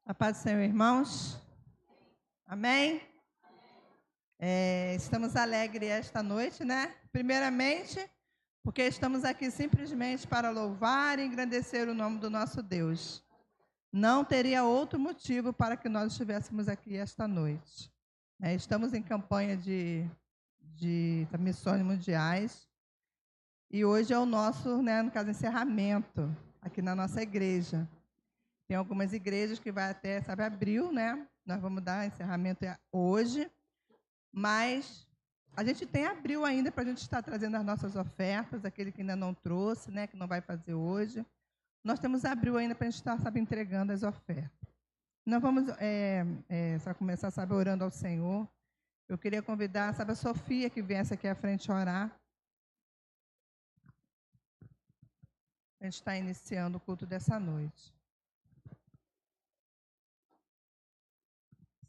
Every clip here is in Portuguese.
A paz do Senhor, irmãos. Amém? Estamos alegres esta noite, né? Primeiramente, porque estamos aqui simplesmente para louvar e engrandecer o nome do nosso Deus. Não teria outro motivo para que nós estivéssemos aqui esta noite. Estamos em campanha de missões mundiais e hoje é o nosso, no caso, encerramento aqui na nossa igreja. Tem algumas igrejas que vai até, abril, né? Nós vamos dar encerramento hoje, mas a gente tem abril ainda para a gente estar trazendo as nossas ofertas, aquele que ainda não trouxe, né? Que não vai fazer hoje. Nós temos abril ainda para a gente estar, entregando as ofertas. Nós vamos começar, orando ao Senhor. Eu queria convidar, a Sofia que viesse aqui à frente orar. A gente está iniciando o culto dessa noite.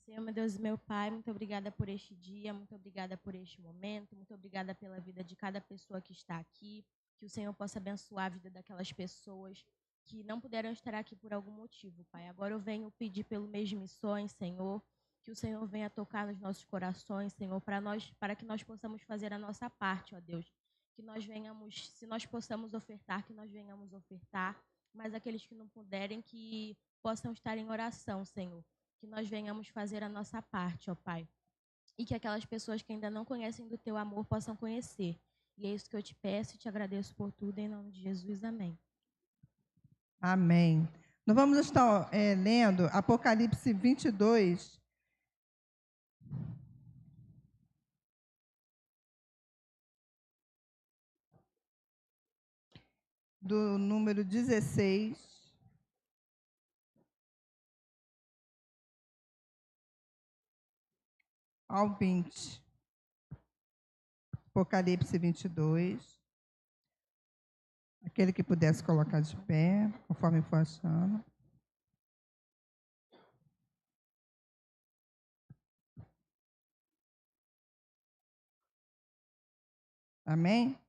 Senhor, meu Deus e meu Pai, muito obrigada por este dia, muito obrigada por este momento, muito obrigada pela vida de cada pessoa que está aqui, que o Senhor possa abençoar a vida daquelas pessoas que não puderam estar aqui por algum motivo, Pai. Agora eu venho pedir pelo mês de missões, Senhor, que o Senhor venha tocar nos nossos corações, Senhor, para que nós possamos fazer a nossa parte, ó Deus. Que nós venhamos, se nós possamos ofertar, que nós venhamos ofertar, mas aqueles que não puderem, que possam estar em oração, Senhor. Que nós venhamos fazer a nossa parte, ó Pai. E que aquelas pessoas que ainda não conhecem do Teu amor possam conhecer. E é isso que eu te peço e te agradeço por tudo, em nome de Jesus. Amém. Amém. Nós vamos estar lendo Apocalipse 22. Do número 16 ao 20. Apocalipse 22. Aquele que pudesse colocar de pé, conforme for achando. Amém?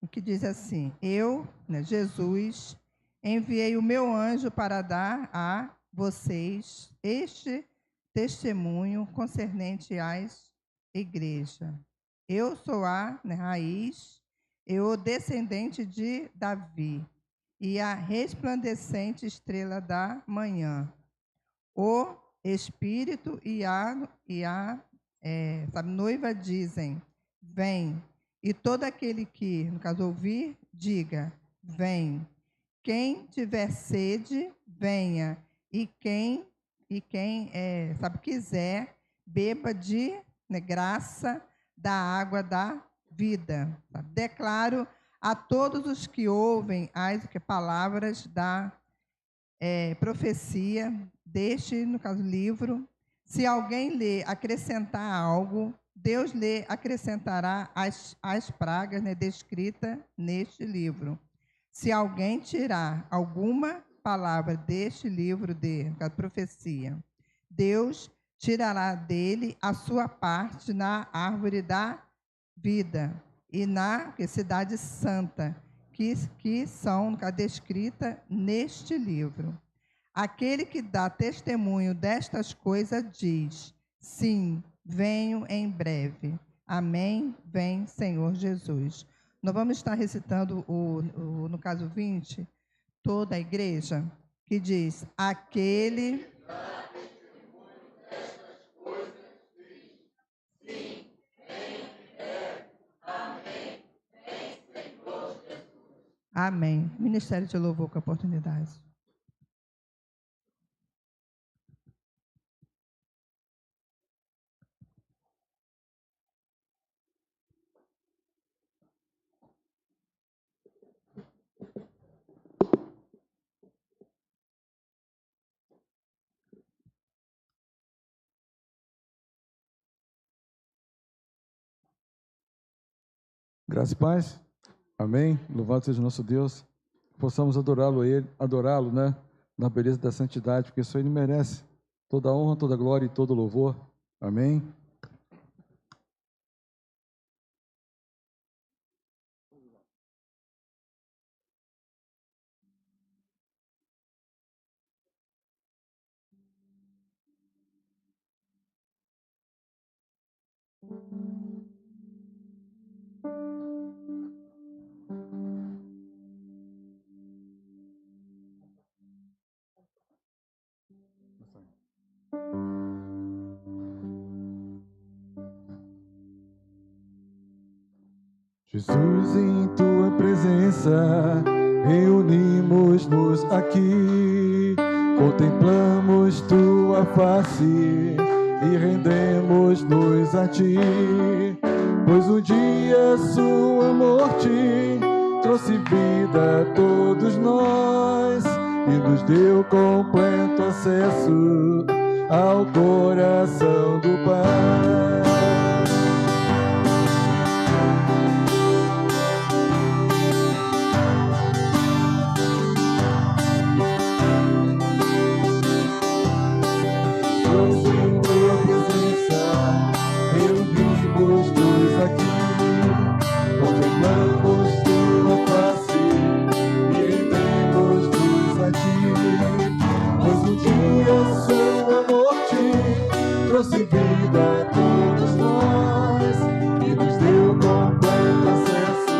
O que diz assim: Eu, Jesus, enviei o meu anjo para dar a vocês este testemunho concernente às igrejas. Eu sou a raiz e o descendente de Davi e a resplandecente estrela da manhã. O Espírito e a noiva dizem: vem. E todo aquele que, no caso, ouvir, diga: vem. Quem tiver sede, venha. E quem quiser, beba de graça da água da vida. Declaro a todos os que ouvem as palavras da profecia deste, no caso, livro. Se alguém lhe acrescentar algo, Deus lhe acrescentará as pragas descritas neste livro. Se alguém tirar alguma palavra deste livro de profecia, Deus tirará dele a sua parte na árvore da vida e na cidade santa, que são descritas neste livro. Aquele que dá testemunho destas coisas diz: sim, venho em breve. Amém. Vem, Senhor Jesus. Nós vamos estar recitando no caso 20, toda a igreja, que diz: aquele Amém. Ministério de Louvor com a oportunidade. Graça e paz. Amém. Louvado seja o nosso Deus. Possamos adorá-lo, né? Na beleza da santidade, porque só Ele merece toda a honra, toda a glória e todo o louvor. Amém. Jesus, em tua presença, reunimos-nos aqui, contemplamos tua face e rendemos-nos a ti, pois um dia sua morte trouxe vida a todos nós e nos deu completo acesso ao coração do Pai. Trouxe vida a todos nós e nos deu completo acesso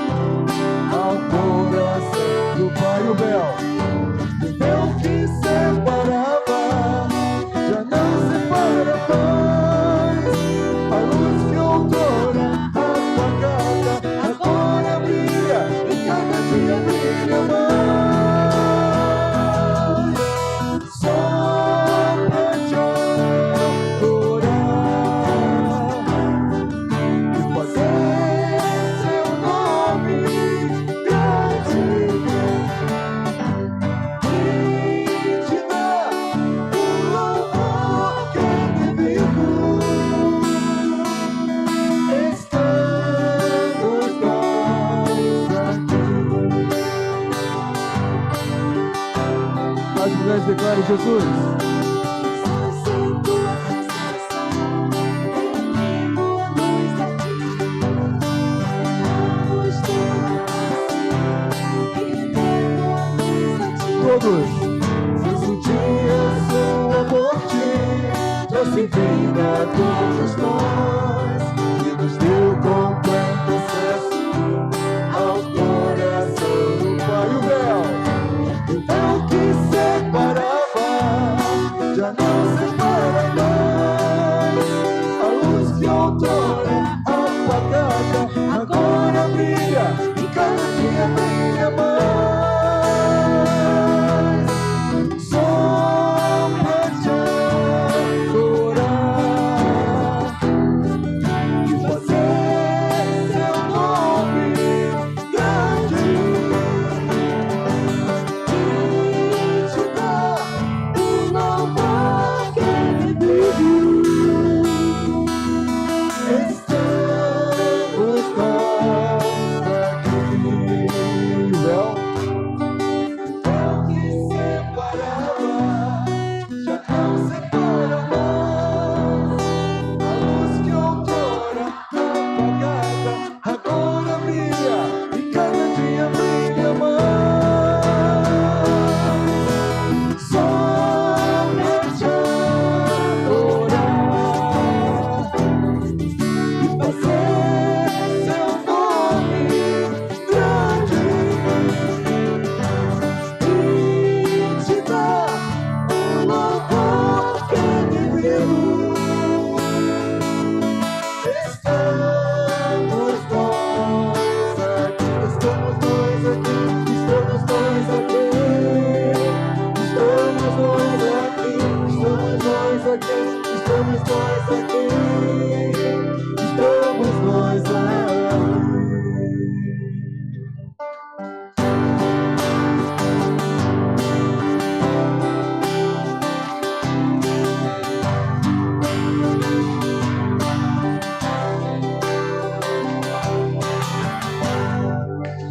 ao coração do Pai. O véu que separava já não separa mais. A luz que outrora apagada agora brilha e cada dia brilha mais. Declare Jesus. Todos. Mas um dia sua morte trouxe vida a todos nós e nos deu completo acesso ao coração do Pai. O véu que separava já não separa mais. A luz que outrora apagada agora brilha e cada dia brilha mais. Sombra de adorar e fazer seu nome grande.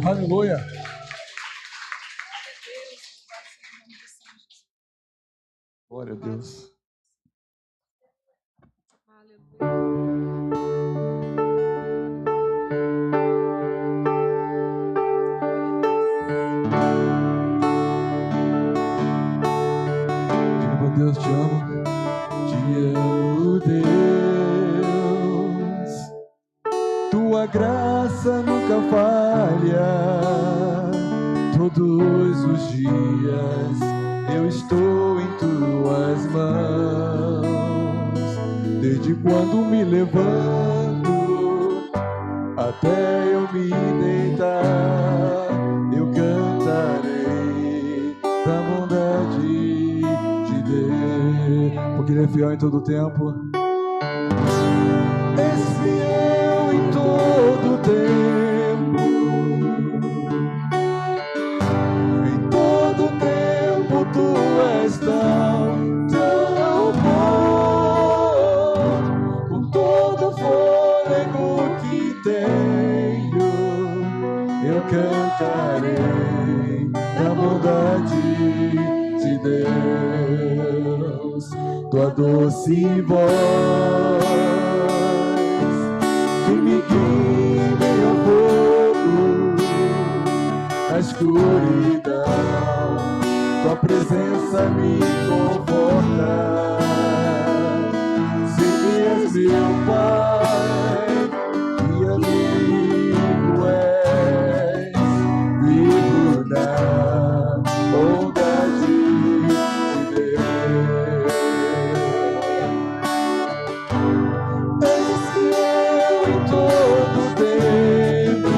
Aleluia. Glória a Deus. Diga para Deus, te amo. Te amo, Deus. Todos os dias eu estou em tuas mãos. Desde quando me levanto até eu me deitar, eu cantarei da bondade de Deus, porque Ele é fiel em todo o tempo. És fiel em todo o tempo. Em todo o tempo tu és tão bom. Com todo o fôlego que tenho, eu cantarei da bondade de Deus. Tua doce voz que me guia ao fogo, na escuridão, tua presença me conforta. Sei que és meu Pai, que amigo és, vivo na bondade de Deus. És fiel em todo o tempo.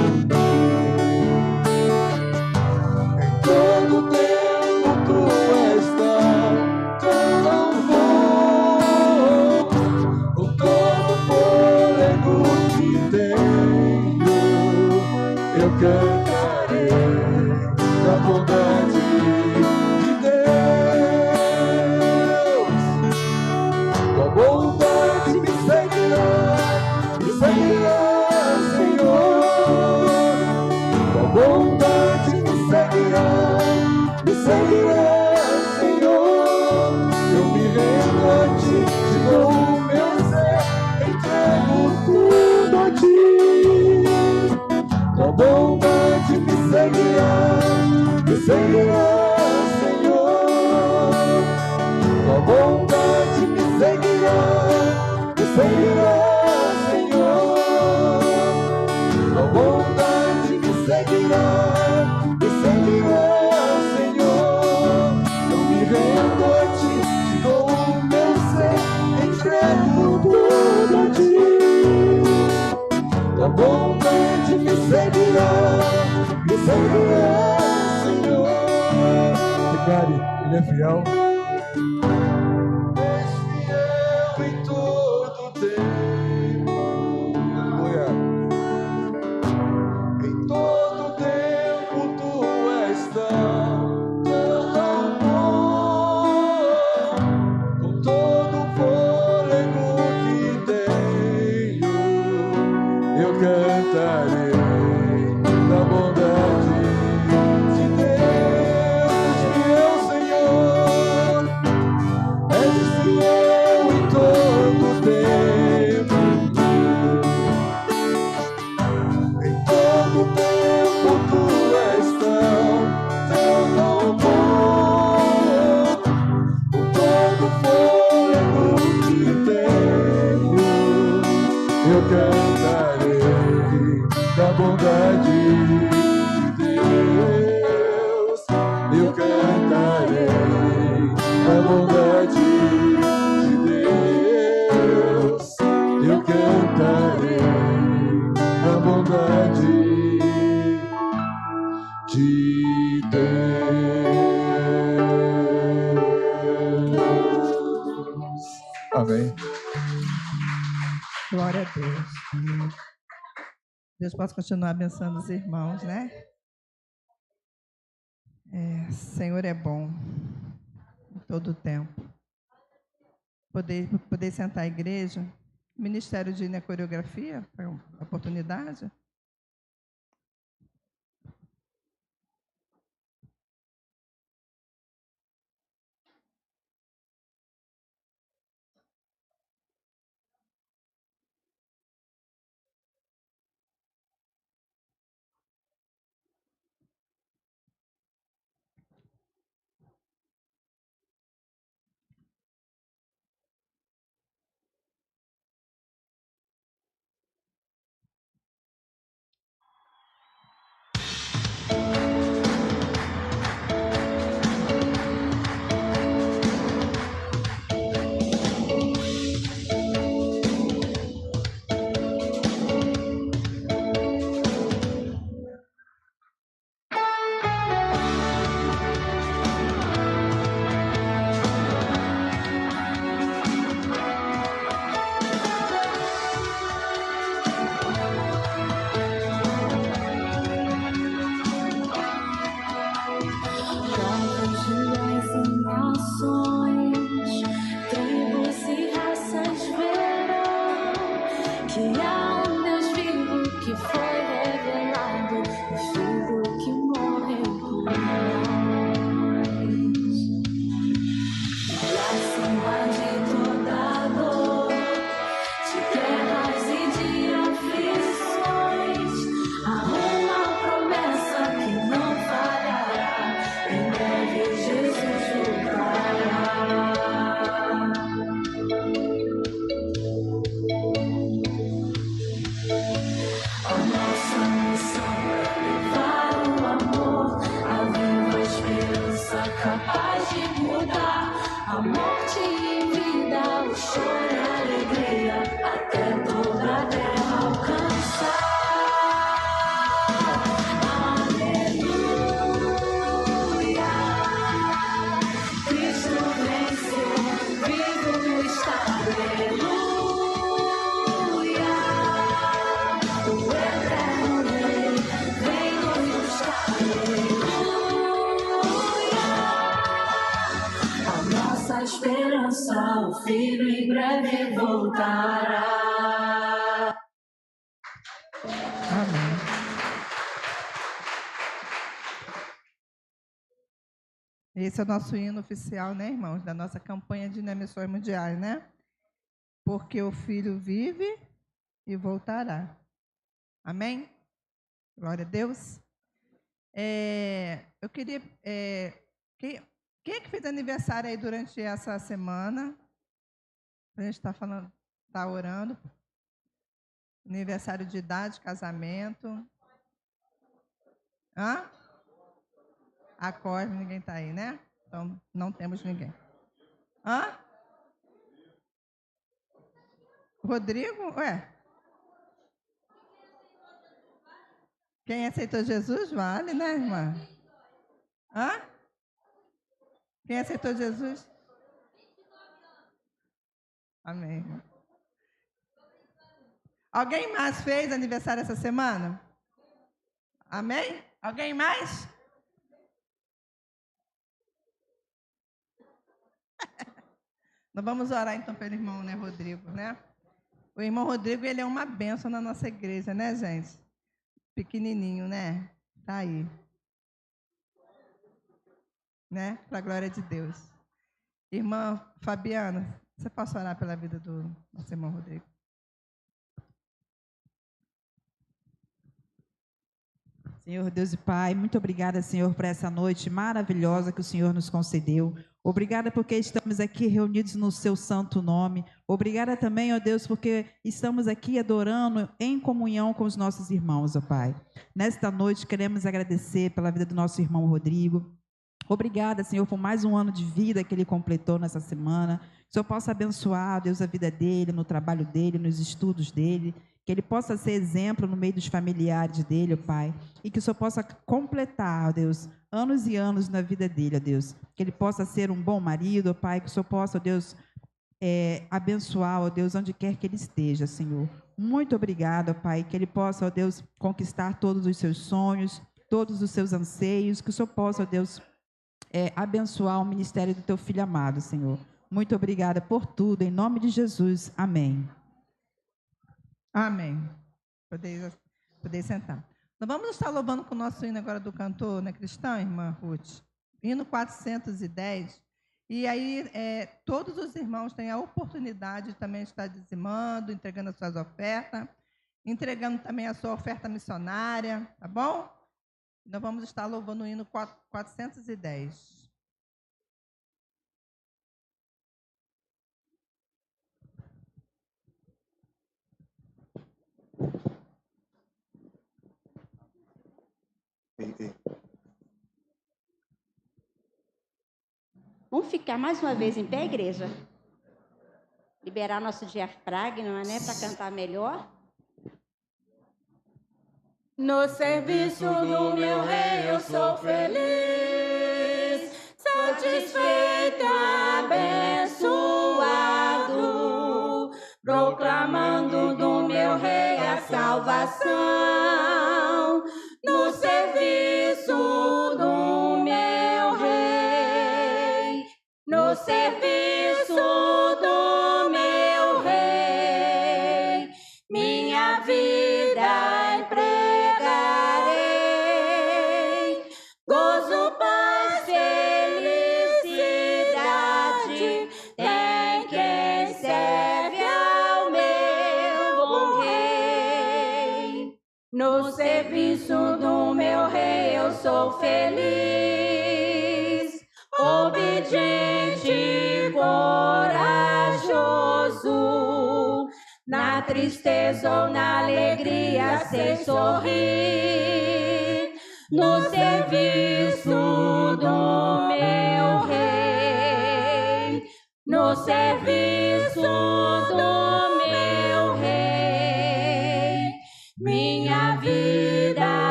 Em todo o tempo tu és tão bom. Com todo o fôlego que tenho, eu cantarei da bondade de Deus. Tua bondade me seguirá, Senhor. Tua bondade me seguirá, Senhor. Eu me rendo a ti, te dou o meu ser, entrego tudo a ti. Tua bondade me seguirá, Senhor. Tua bondade me seguirá, Senhor. Tua bondade me seguirá, Senhor. Eu me rendo a ti, te dou o meu ser, entrego tudo a ti. Tua bondade me seguirá, Senhor. Declare, Ele é fiel. És fiel em todo o tempo. Aleluia. Em todo o tempo tu és tão bom. Com todo o fôlego que tenho, eu cantarei da bondade de Deus. Fiel Senhor, és fiel em todo o tempo. Em todo o tempo tu és tão bom. Com todo o fôlego que tenho, eu cantarei da bondade de Deus. Eu cantarei da bondade de Deus. Eu cantarei da bondade de Deus. Amém. Glória a Deus. Deus possa continuar abençoando os irmãos, né? Senhor é bom em todo o tempo. Poder sentar a igreja. Ministério de Coreografia, oportunidade. choro e alegria até toda a terra alcançar. Aleluia, Cristo venceu, vivo está. Aleluia, o eterno Rei vem nos buscar. Aleluia, a nossa esperança, o Filho em breve voltará. Amém. Esse é o nosso hino oficial, né, irmãos? Da nossa campanha de missões mundiais, né? Porque o Filho vive e voltará. Amém? Glória a Deus. Eu queria... quem é que fez aniversário aí durante essa semana? A gente está falando, está orando. Aniversário de idade, casamento. Hã? A Cosme, ninguém está aí, né? Então, não temos ninguém. Hã? Rodrigo? Ué? Quem aceitou Jesus, vale, né, irmã? Hã? Quem aceitou Jesus? Amém. Alguém mais fez aniversário essa semana? Amém? Alguém mais? Nós vamos orar então pelo irmão, né, Rodrigo, né? O irmão Rodrigo, ele é uma bênção na nossa igreja, né, gente? Pequenininho, né? Tá aí. Né? Para a glória de Deus. Irmã Fabiana, você pode orar pela vida do nosso irmão Rodrigo? Senhor Deus e Pai, muito obrigada, Senhor, por essa noite maravilhosa que o Senhor nos concedeu. Obrigada porque estamos aqui reunidos no seu santo nome. Obrigada também, ó Deus, porque estamos aqui adorando em comunhão com os nossos irmãos, ó Pai. Nesta noite queremos agradecer pela vida do nosso irmão Rodrigo. Obrigada, Senhor, por mais um ano de vida que ele completou nessa semana. Que o Senhor possa abençoar, ó Deus, a vida dele, no trabalho dele, nos estudos dele. Que ele possa ser exemplo no meio dos familiares dele, ó Pai. E que o Senhor possa completar, ó Deus, anos e anos na vida dele, ó Deus. Que ele possa ser um bom marido, ó Pai. Que o Senhor possa, ó Deus, abençoar, ó Deus, onde quer que ele esteja, Senhor. Muito obrigado, ó Pai. Que ele possa, ó Deus, conquistar todos os seus sonhos, todos os seus anseios. Que o Senhor possa, ó Deus, abençoar o ministério do teu filho amado, Senhor. Muito obrigada por tudo. Em nome de Jesus. Amém. Amém. Poder sentar. Nós vamos estar louvando com o nosso hino agora do cantor, né, cristão, irmã Ruth? Hino 410. E aí, todos os irmãos têm a oportunidade de também estar dizimando, entregando as suas ofertas, entregando também a sua oferta missionária, tá bom? Nós vamos estar louvando o hino 410. Vamos ficar mais uma vez em pé, igreja? Liberar nosso diafragma, né, para cantar melhor. No serviço do meu rei eu sou feliz, satisfeito, abençoado, proclamando do meu rei a salvação. No serviço do meu rei, no serviço do meu rei, minha vida empregarei, gozo, paz, felicidade, tem quem serve ao meu bom rei. No serviço do meu rei eu sou feliz, obediente, corajoso, na tristeza ou na alegria sei sorrir, no serviço do meu rei, no serviço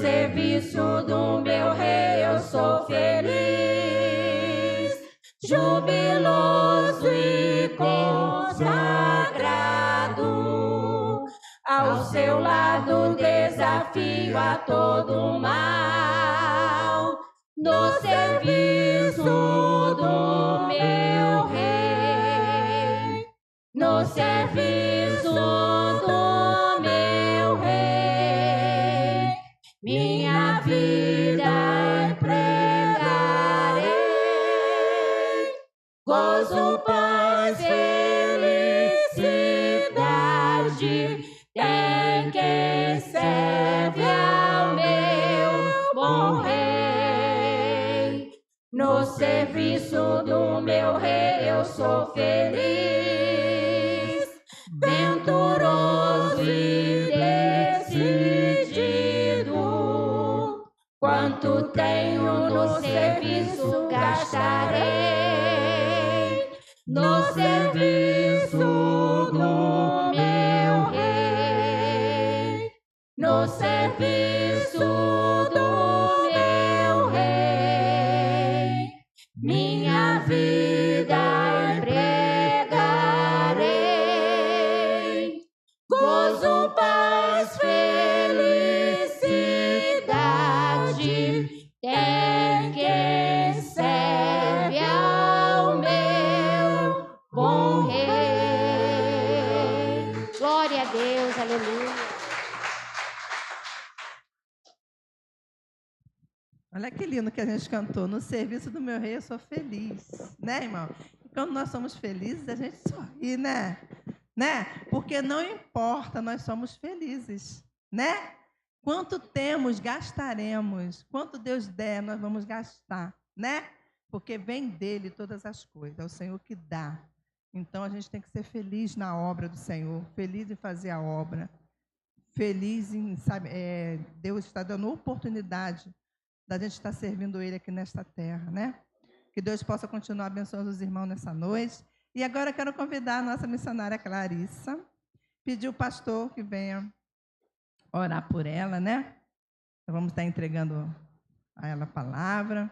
serviço do meu rei eu sou feliz, jubiloso e consagrado. Ao seu lado desafio a todo mal, no serviço do meu rei, no serviço do meu rei, minha vida empregarei, gozo, paz, felicidade, tem quem serve ao meu bom rei. No serviço do meu rei eu sou feliz, venturoso e decidido. Quanto tenho no serviço gastarei, no serviço do meu rei, no serviço do meu rei, minha vida empregarei, gozo, paz, felicidade, tem quem serve ao meu bom rei. Glória a Deus, aleluia. Olha que lindo que a gente cantou. No serviço do meu rei eu sou feliz. Né, irmão? E quando nós somos felizes, a gente sorri, né? Porque não importa, nós somos felizes. Né? Quanto temos, gastaremos. Quanto Deus der, nós vamos gastar. Né? Porque vem dele todas as coisas. É o Senhor que dá. Então a gente tem que ser feliz na obra do Senhor. Feliz em fazer a obra. Feliz em, sabe, Deus está dando oportunidade da gente estar servindo Ele aqui nesta terra, né? Que Deus possa continuar abençoando os irmãos nessa noite. E agora eu quero convidar a nossa missionária Clarissa, pedir o pastor que venha orar por ela, né? Então, vamos estar entregando a ela a palavra.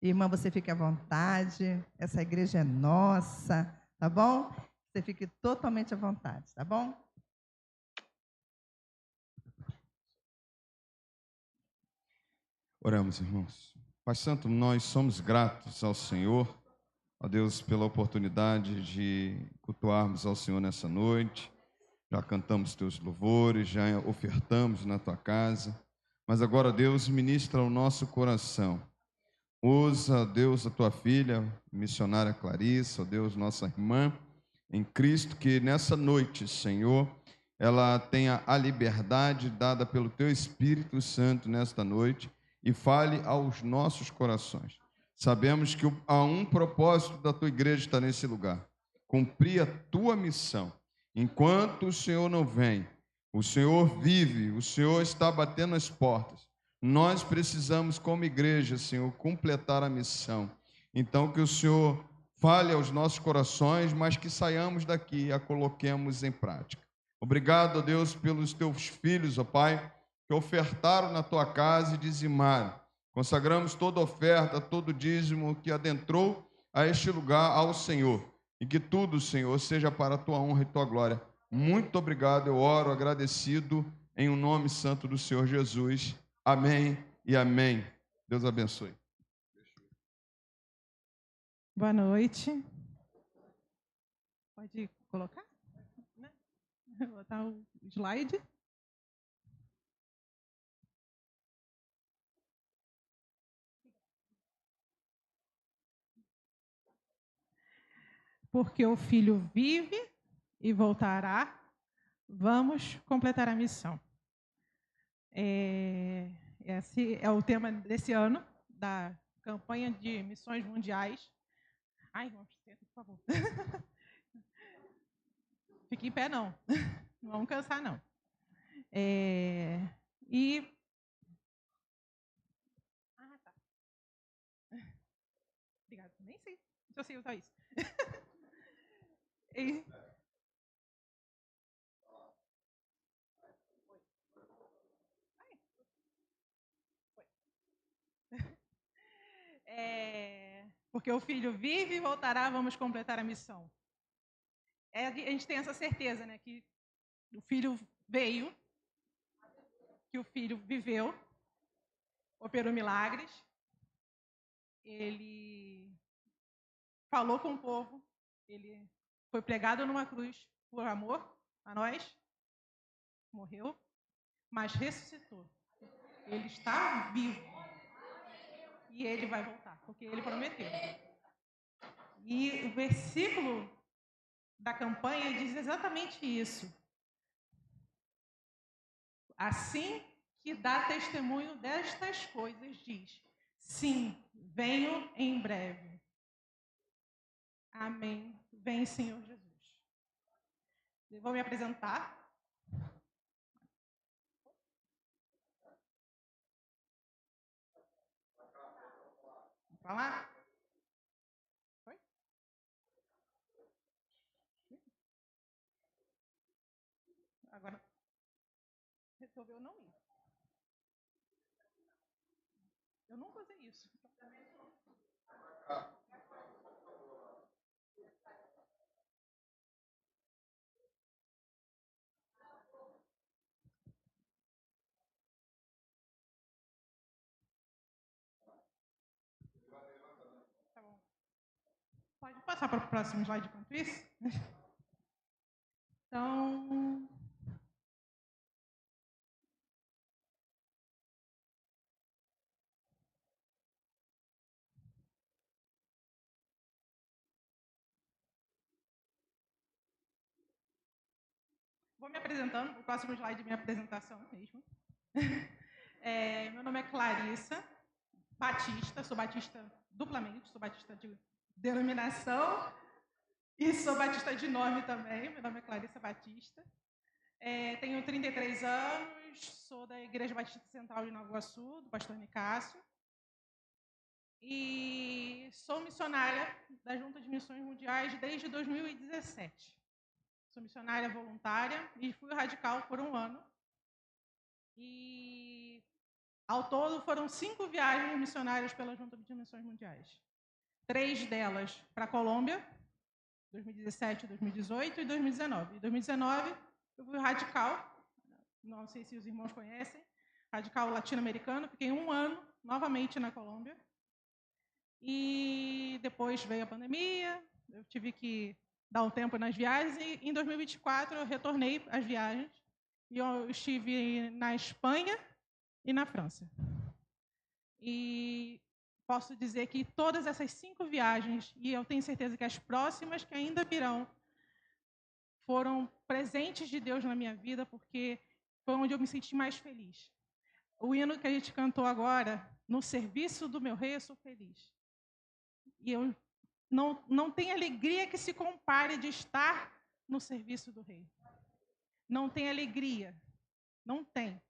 Irmã, você fique à vontade, essa igreja é nossa, tá bom? Você fique totalmente à vontade, tá bom? Oramos, irmãos. Pai Santo, nós somos gratos ao Senhor, a Deus, pela oportunidade de cultuarmos ao Senhor nessa noite. Já cantamos teus louvores, já ofertamos na tua casa, mas agora, Deus, ministra o nosso coração. Usa, Deus, a tua filha, missionária Clarissa, Deus, nossa irmã em Cristo, que nessa noite, Senhor, ela tenha a liberdade dada pelo teu Espírito Santo nesta noite, e fale aos nossos corações. Sabemos que há um propósito da tua igreja estar nesse lugar, cumprir a tua missão. Enquanto o Senhor não vem, o Senhor vive, o Senhor está batendo as portas. Nós precisamos, como igreja, Senhor, completar a missão. Então, que o Senhor fale aos nossos corações, mas que saiamos daqui e a coloquemos em prática. Obrigado, ó Deus, pelos teus filhos, ó Pai, que ofertaram na tua casa e dizimaram. Consagramos toda oferta, todo dízimo que adentrou a este lugar ao Senhor. E que tudo, Senhor, seja para a tua honra e tua glória. Muito obrigado, eu oro agradecido em o nome santo do Senhor Jesus. Amém e amém. Deus abençoe. Boa noite. Pode colocar? Vou botar o slide. Porque o Filho vive e voltará, vamos completar a missão. Esse é o tema desse ano, da campanha de missões mundiais. Ai, irmãos, senta, por favor. Fique em pé, não. Não vamos cansar, não. Tá. Obrigada. Nem sei se eu sei usar isso. Porque o filho vive e voltará, vamos completar a missão. A gente tem essa certeza, né? Que o filho veio, que o filho viveu, operou milagres, ele falou com o povo, ele foi pregado numa cruz por amor a nós, morreu, mas ressuscitou. Ele está vivo e ele vai voltar, porque ele prometeu. E o versículo da campanha diz exatamente isso. Assim que dá testemunho destas coisas, diz: sim, venho em breve. Amém. Vem, Senhor Jesus. Eu vou me apresentar. Vamos falar? Foi? Agora, resolveu não ir. Eu nunca usei isso. Tá bom. Pode passar para o próximo slide enquanto isso? Então, vou me apresentando, o próximo slide é minha apresentação mesmo. Meu nome é Clarissa Batista, sou batista duplamente, sou batista de denominação e sou batista de nome também. Meu nome é Clarissa Batista. Tenho 33 anos, sou da Igreja Batista Central de Nova Iguaçu, do pastor Nicásio. E sou missionária da Junta de Missões Mundiais desde 2017. Sou missionária voluntária e fui radical por 1 ano. E, ao todo, foram 5 viagens missionárias pela Junta de Missões Mundiais. 3 delas para a Colômbia, 2017, 2018 e 2019. Em 2019, eu fui radical, não sei se os irmãos conhecem, radical latino-americano. Fiquei 1 ano novamente na Colômbia. E depois veio a pandemia, eu tive que dar um tempo nas viagens, e em 2024 eu retornei às viagens, e eu estive na Espanha e na França. E posso dizer que todas essas 5 viagens, e eu tenho certeza que as próximas que ainda virão, foram presentes de Deus na minha vida, porque foi onde eu me senti mais feliz. O hino que a gente cantou agora, no serviço do meu rei eu sou feliz. E eu não tenho alegria que se compare de estar no serviço do rei. Não tem alegria. Não tem.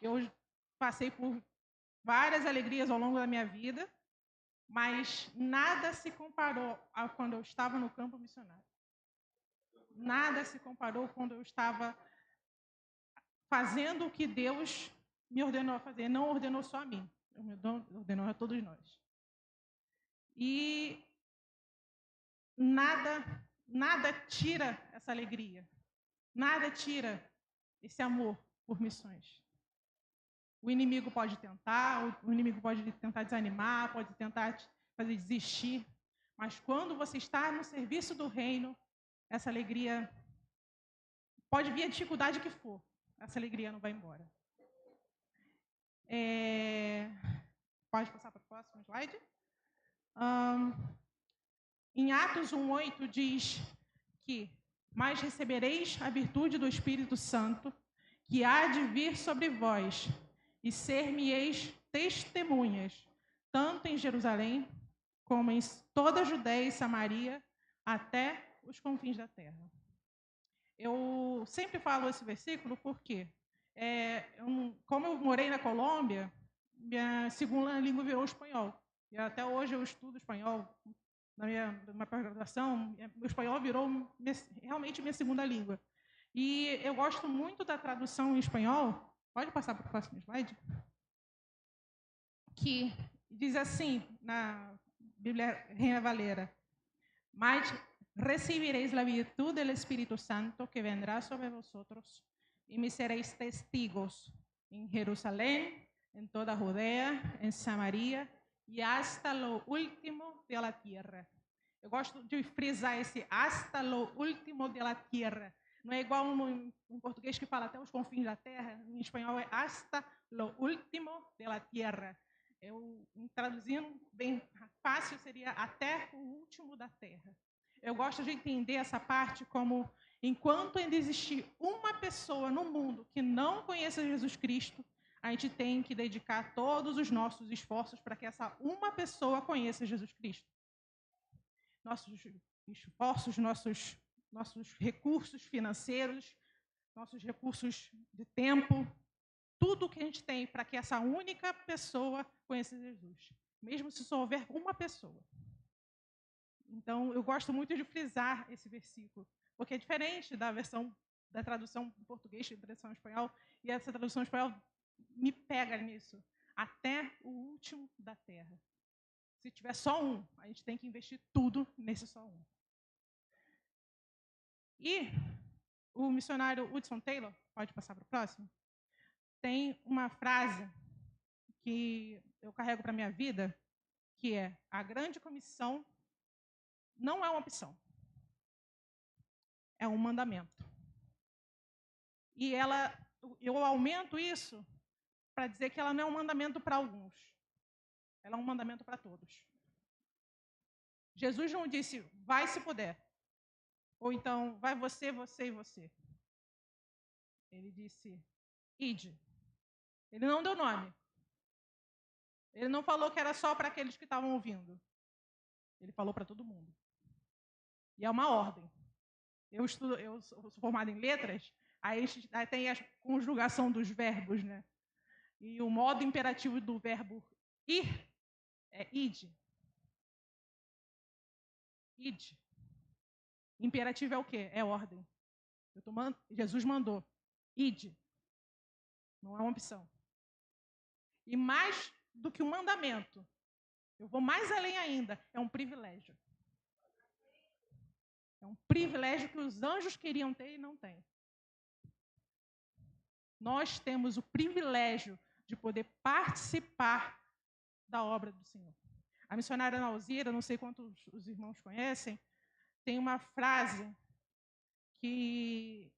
Eu passei por várias alegrias ao longo da minha vida, mas nada se comparou a quando eu estava no campo missionário. Nada se comparou quando eu estava fazendo o que Deus me ordenou a fazer. Não ordenou só a mim, ordenou a todos nós. E nada tira essa alegria. Nada tira esse amor por missões. O inimigo pode tentar, o inimigo pode tentar desanimar, pode tentar te fazer desistir, mas quando você está no serviço do reino, essa alegria, pode vir a dificuldade que for, essa alegria não vai embora. Pode passar para o próximo slide? Em Atos 1:8 diz que: mas recebereis a virtude do Espírito Santo, que há de vir sobre vós, e ser-me-eis testemunhas, tanto em Jerusalém, como em toda a Judéia e Samaria, até os confins da terra. Eu sempre falo esse versículo porque, como eu morei na Colômbia, minha segunda língua virou espanhol. E até hoje eu estudo espanhol. Na minha pós-graduação, o espanhol virou realmente minha segunda língua. E eu gosto muito da tradução em espanhol. Pode passar para o próximo slide? Que diz assim, na Bíblia Reina Valera. Mas recibiréis la virtud del Espíritu Santo que vendrá sobre vosotros y me seréis testigos en Jerusalén, en toda Judea, en Samaria e hasta lo último de la tierra. Eu gosto de frisar esse hasta lo último de la tierra. Não é igual um português que fala até os confins da terra. Em espanhol é hasta lo último de la tierra. Traduzindo bem fácil, seria até o último da terra. Eu gosto de entender essa parte como, enquanto ainda existir uma pessoa no mundo que não conheça Jesus Cristo, a gente tem que dedicar todos os nossos esforços para que essa uma pessoa conheça Jesus Cristo. Nossos esforços, nossos recursos financeiros, nossos recursos de tempo, tudo que a gente tem para que essa única pessoa conheça Jesus, mesmo se só houver uma pessoa. Então, eu gosto muito de frisar esse versículo, porque é diferente da versão da tradução em português e da tradução em espanhol, e essa tradução em espanhol me pega nisso, até o último da terra. Se tiver só um, a gente tem que investir tudo nesse só um. E o missionário Hudson Taylor, pode passar para o próximo, tem uma frase que eu carrego para a minha vida, que é: a grande comissão não é uma opção, é um mandamento. E eu aumento isso para dizer que ela não é um mandamento para alguns, ela é um mandamento para todos. Jesus não disse, vai se puder, ou então, vai você, você e você. Ele disse, ide. Ele não deu nome. Ele não falou que era só para aqueles que estavam ouvindo. Ele falou para todo mundo. E é uma ordem. Eu sou formada em letras, aí tem a conjugação dos verbos, né? E o modo imperativo do verbo ir é ide. Ide. Imperativo é o quê? É ordem. Jesus mandou. Ide. Não é uma opção. E mais do que um mandamento, eu vou mais além ainda, é um privilégio. É um privilégio que os anjos queriam ter e não têm. Nós temos o privilégio de poder participar da obra do Senhor. A missionária Ana Alzira, não sei quantos os irmãos conhecem, tem uma frase que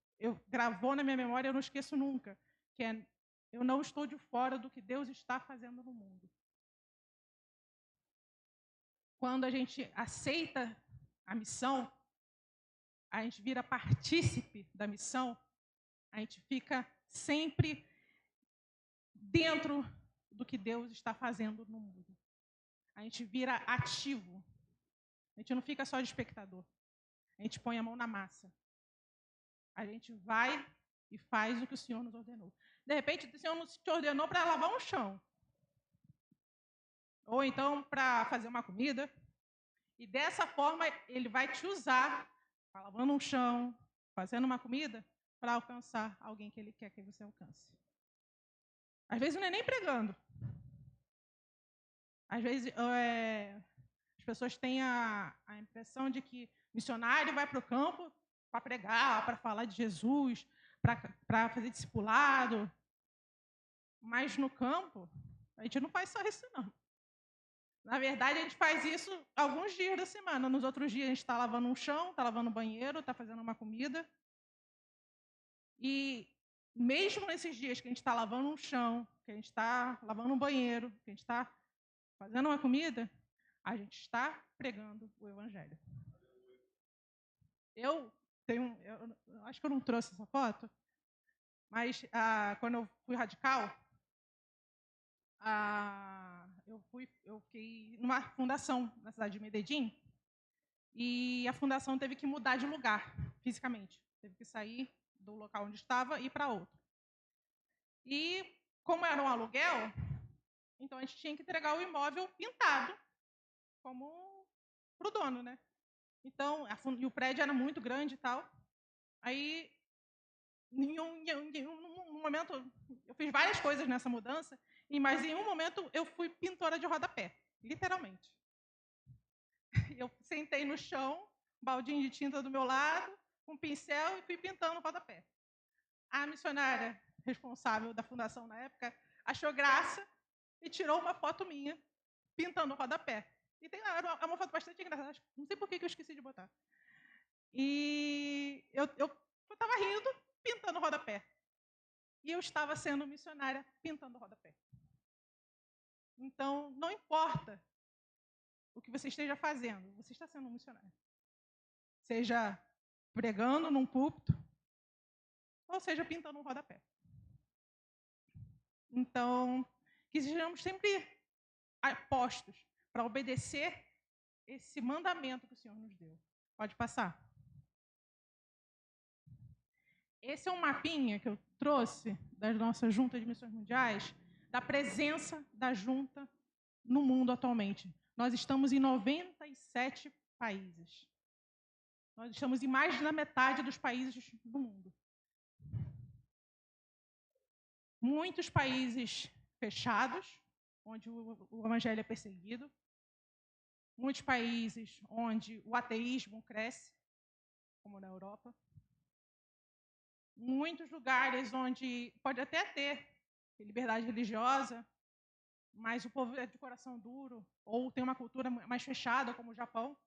gravou na minha memória, eu não esqueço nunca, que é: eu não estou de fora do que Deus está fazendo no mundo. Quando a gente aceita a missão, a gente vira partícipe da missão, a gente fica sempre dentro do que Deus está fazendo no mundo. A gente vira ativo. A gente não fica só de espectador. A gente põe a mão na massa. A gente vai e faz o que o Senhor nos ordenou. De repente, o Senhor nos te ordenou para lavar um chão. Ou então para fazer uma comida. E dessa forma, Ele vai te usar, lavando um chão, fazendo uma comida, para alcançar alguém que Ele quer que você alcance. Às vezes não é nem pregando. Às vezes as pessoas têm a impressão de que missionário vai para o campo para pregar, para falar de Jesus, para fazer discipulado. Mas no campo, a gente não faz só isso, não. Na verdade, a gente faz isso alguns dias da semana. Nos outros dias, a gente está lavando um chão, está lavando um banheiro, está fazendo uma comida. E mesmo nesses dias que a gente está lavando um chão, que a gente está lavando um banheiro, que a gente está fazendo uma comida, a gente está pregando o Evangelho. Eu acho que eu não trouxe essa foto, mas quando eu fui radical, eu fiquei numa fundação na cidade de Medellín, e a fundação teve que mudar de lugar, fisicamente. Teve que sair do local onde estava e ir para outro. E, como era um aluguel, então a gente tinha que entregar o imóvel pintado, como para o dono, né? Então, e o prédio era muito grande e tal. Aí, em um momento, eu fiz várias coisas nessa mudança, mas em um momento eu fui pintora de rodapé, literalmente. eu sentei no chão, baldinho de tinta do meu lado, um pincel e fui pintando o rodapé. A missionária responsável da fundação na época achou graça e tirou uma foto minha pintando o rodapé. E é uma foto bastante engraçada, não sei por que eu esqueci de botar. E eu estava rindo, pintando o rodapé. E eu estava sendo missionária pintando o rodapé. Então, não importa o que você esteja fazendo, você está sendo um missionário. Seja pregando num púlpito, ou seja pintando um rodapé. Então, que sejamos sempre postos para obedecer esse mandamento que o Senhor nos deu. Pode passar. Esse é um mapinha que eu trouxe da nossa Junta de Missões Mundiais, da presença da Junta no mundo atualmente. Nós estamos em 97 países. Nós estamos em mais da metade dos países do mundo. Muitos países fechados, onde o evangelho é perseguido. Muitos países onde o ateísmo cresce, como na Europa. Muitos lugares onde pode até ter liberdade religiosa, mas o povo é de coração duro, ou tem uma cultura mais fechada, como o Japão.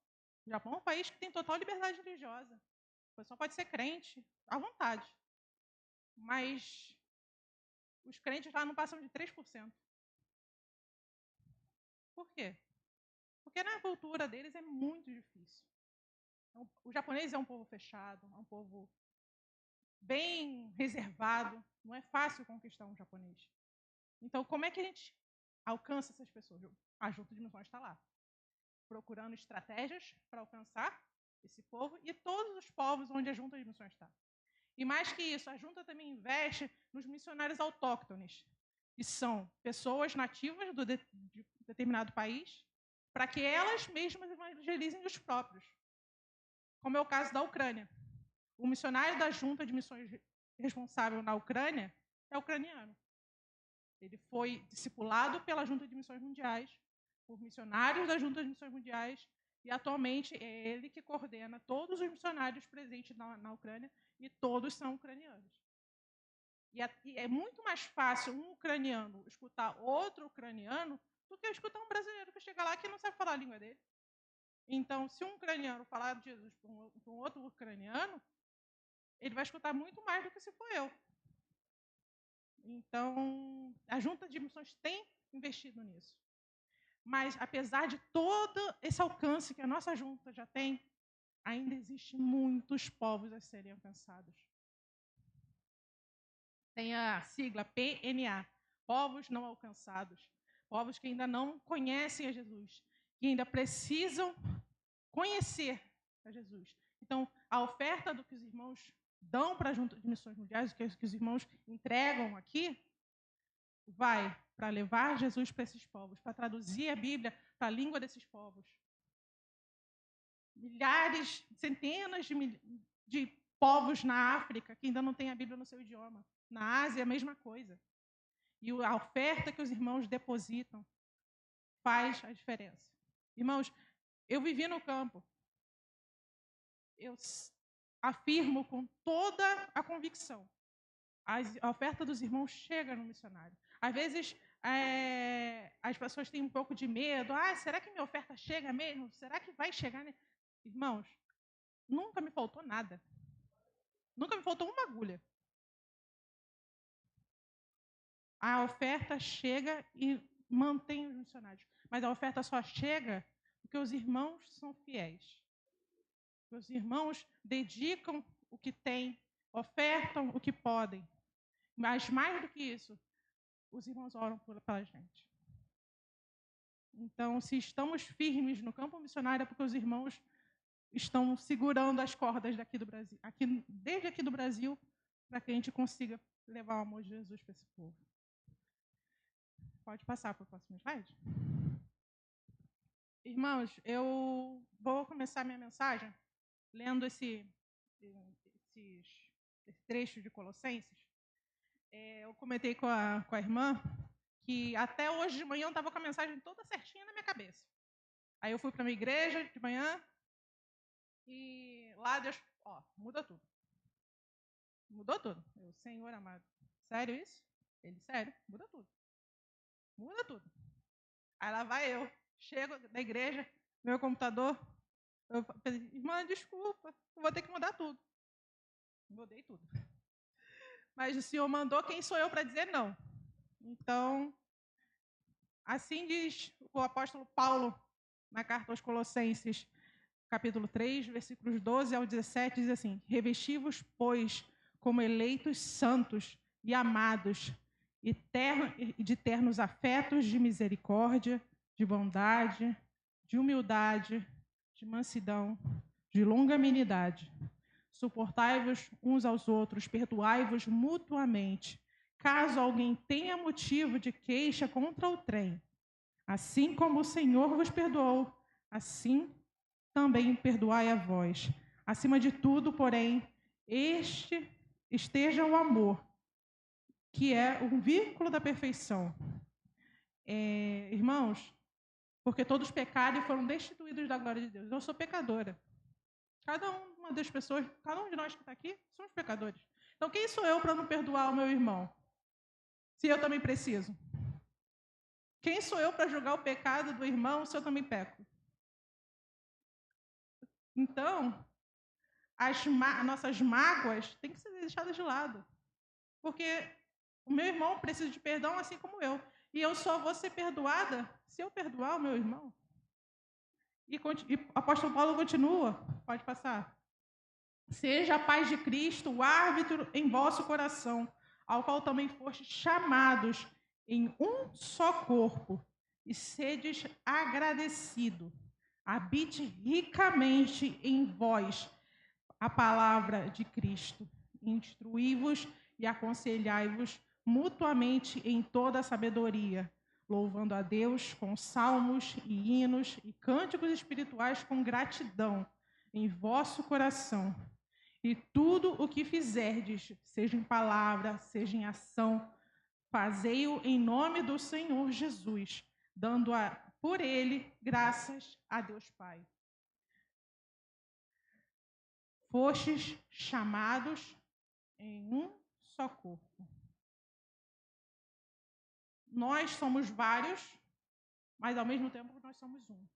O Japão é um país que tem total liberdade religiosa. O pessoal pode ser crente, à vontade. Mas os crentes lá não passam de 3%. Por quê? Porque na cultura deles é muito difícil. O japonês é um povo fechado, é um povo bem reservado. Não é fácil conquistar um japonês. Então, como é que a gente alcança essas pessoas? A Junta de Missões está lá, procurando estratégias para alcançar esse povo e todos os povos onde a Junta de Missões está. E mais que isso, a Junta também investe nos missionários autóctones, que são pessoas nativas de determinado país, para que elas mesmas evangelizem os próprios. Como é o caso da Ucrânia. O missionário da Junta de Missões responsável na Ucrânia é ucraniano. Ele foi discipulado pela Junta de Missões Mundiais, por missionários da Junta de Missões Mundiais, e atualmente é ele que coordena todos os missionários presentes na Ucrânia, e todos são ucranianos. E é muito mais fácil um ucraniano escutar outro ucraniano do que escutar um brasileiro que chega lá que não sabe falar a língua dele. Então, se um ucraniano falar de Jesus para um outro ucraniano, ele vai escutar muito mais do que se for eu. Então, a Junta de Missões tem investido nisso. Mas, apesar de todo esse alcance que a nossa junta já tem, ainda existem muitos povos a serem alcançados. Tem a sigla PNA, povos não alcançados, povos que ainda não conhecem a Jesus, que ainda precisam conhecer a Jesus. Então, a oferta do que os irmãos dão para a Junta de Missões Mundiais, que os irmãos entregam aqui, vai para levar Jesus para esses povos, para traduzir a Bíblia para a língua desses povos. Milhares, centenas de povos na África que ainda não têm a Bíblia no seu idioma. Na Ásia, a mesma coisa. E a oferta que os irmãos depositam faz a diferença. Irmãos, eu vivi no campo. Eu afirmo com toda a convicção. A oferta dos irmãos chega no missionário. Às vezes, as pessoas têm um pouco de medo. Será que minha oferta chega mesmo? Será que vai chegar? Irmãos, nunca me faltou nada. Nunca me faltou uma agulha. A oferta chega e mantém os missionários. Mas a oferta só chega porque os irmãos são fiéis. Os irmãos dedicam o que têm, ofertam o que podem. Mas mais do que isso, os irmãos oram pela gente. Então, se estamos firmes no campo missionário, é porque os irmãos estão segurando as cordas daqui do Brasil, desde aqui do Brasil, para que a gente consiga levar o amor de Jesus para esse povo. Pode passar para o próximo slide? Irmãos, eu vou começar minha mensagem lendo esse trecho de Colossenses. Eu comentei com a irmã que até hoje de manhã eu estava com a mensagem toda certinha na minha cabeça. Aí eu fui para minha igreja de manhã e lá Deus, muda tudo. Mudou tudo. Eu, Senhor amado, sério isso? Ele, sério, muda tudo. Muda tudo. Aí lá vai eu, chego na igreja, meu computador, eu falei, irmã, desculpa, eu vou ter que mudar tudo. Mudei tudo. Mas o Senhor mandou, quem sou eu para dizer não? Então, assim diz o apóstolo Paulo na carta aos Colossenses, capítulo 3, versículos 12 ao 17, diz assim: revesti-vos, pois, como eleitos santos e amados, e de ternos afetos de misericórdia, de bondade, de humildade, de mansidão, de longanimidade. Suportai-vos uns aos outros, perdoai-vos mutuamente, caso alguém tenha motivo de queixa contra o trem. Assim como o Senhor vos perdoou, assim também perdoai a vós. Acima de tudo, porém, esteja o amor, que é o vínculo da perfeição. Irmãos, porque todos pecaram e foram destituídos da glória de Deus. Eu sou pecadora. Cada uma das pessoas, cada um de nós que está aqui, somos pecadores. Então, quem sou eu para não perdoar o meu irmão? Se eu também preciso. Quem sou eu para julgar o pecado do irmão se eu também peco? Então, as nossas mágoas têm que ser deixadas de lado. Porque o meu irmão precisa de perdão assim como eu. E eu só vou ser perdoada se eu perdoar o meu irmão. E o apóstolo Paulo continua, pode passar. Seja a paz de Cristo o árbitro em vosso coração, ao qual também fostes chamados em um só corpo, e sedes agradecido. Habite ricamente em vós a palavra de Cristo. Instruí-vos e aconselhai-vos mutuamente em toda a sabedoria, louvando a Deus com salmos e hinos e cânticos espirituais com gratidão em vosso coração. E tudo o que fizerdes, seja em palavra, seja em ação, fazei-o em nome do Senhor Jesus, dando por ele graças a Deus Pai. Fostes chamados em um só corpo. Nós somos vários, mas ao mesmo tempo nós somos um.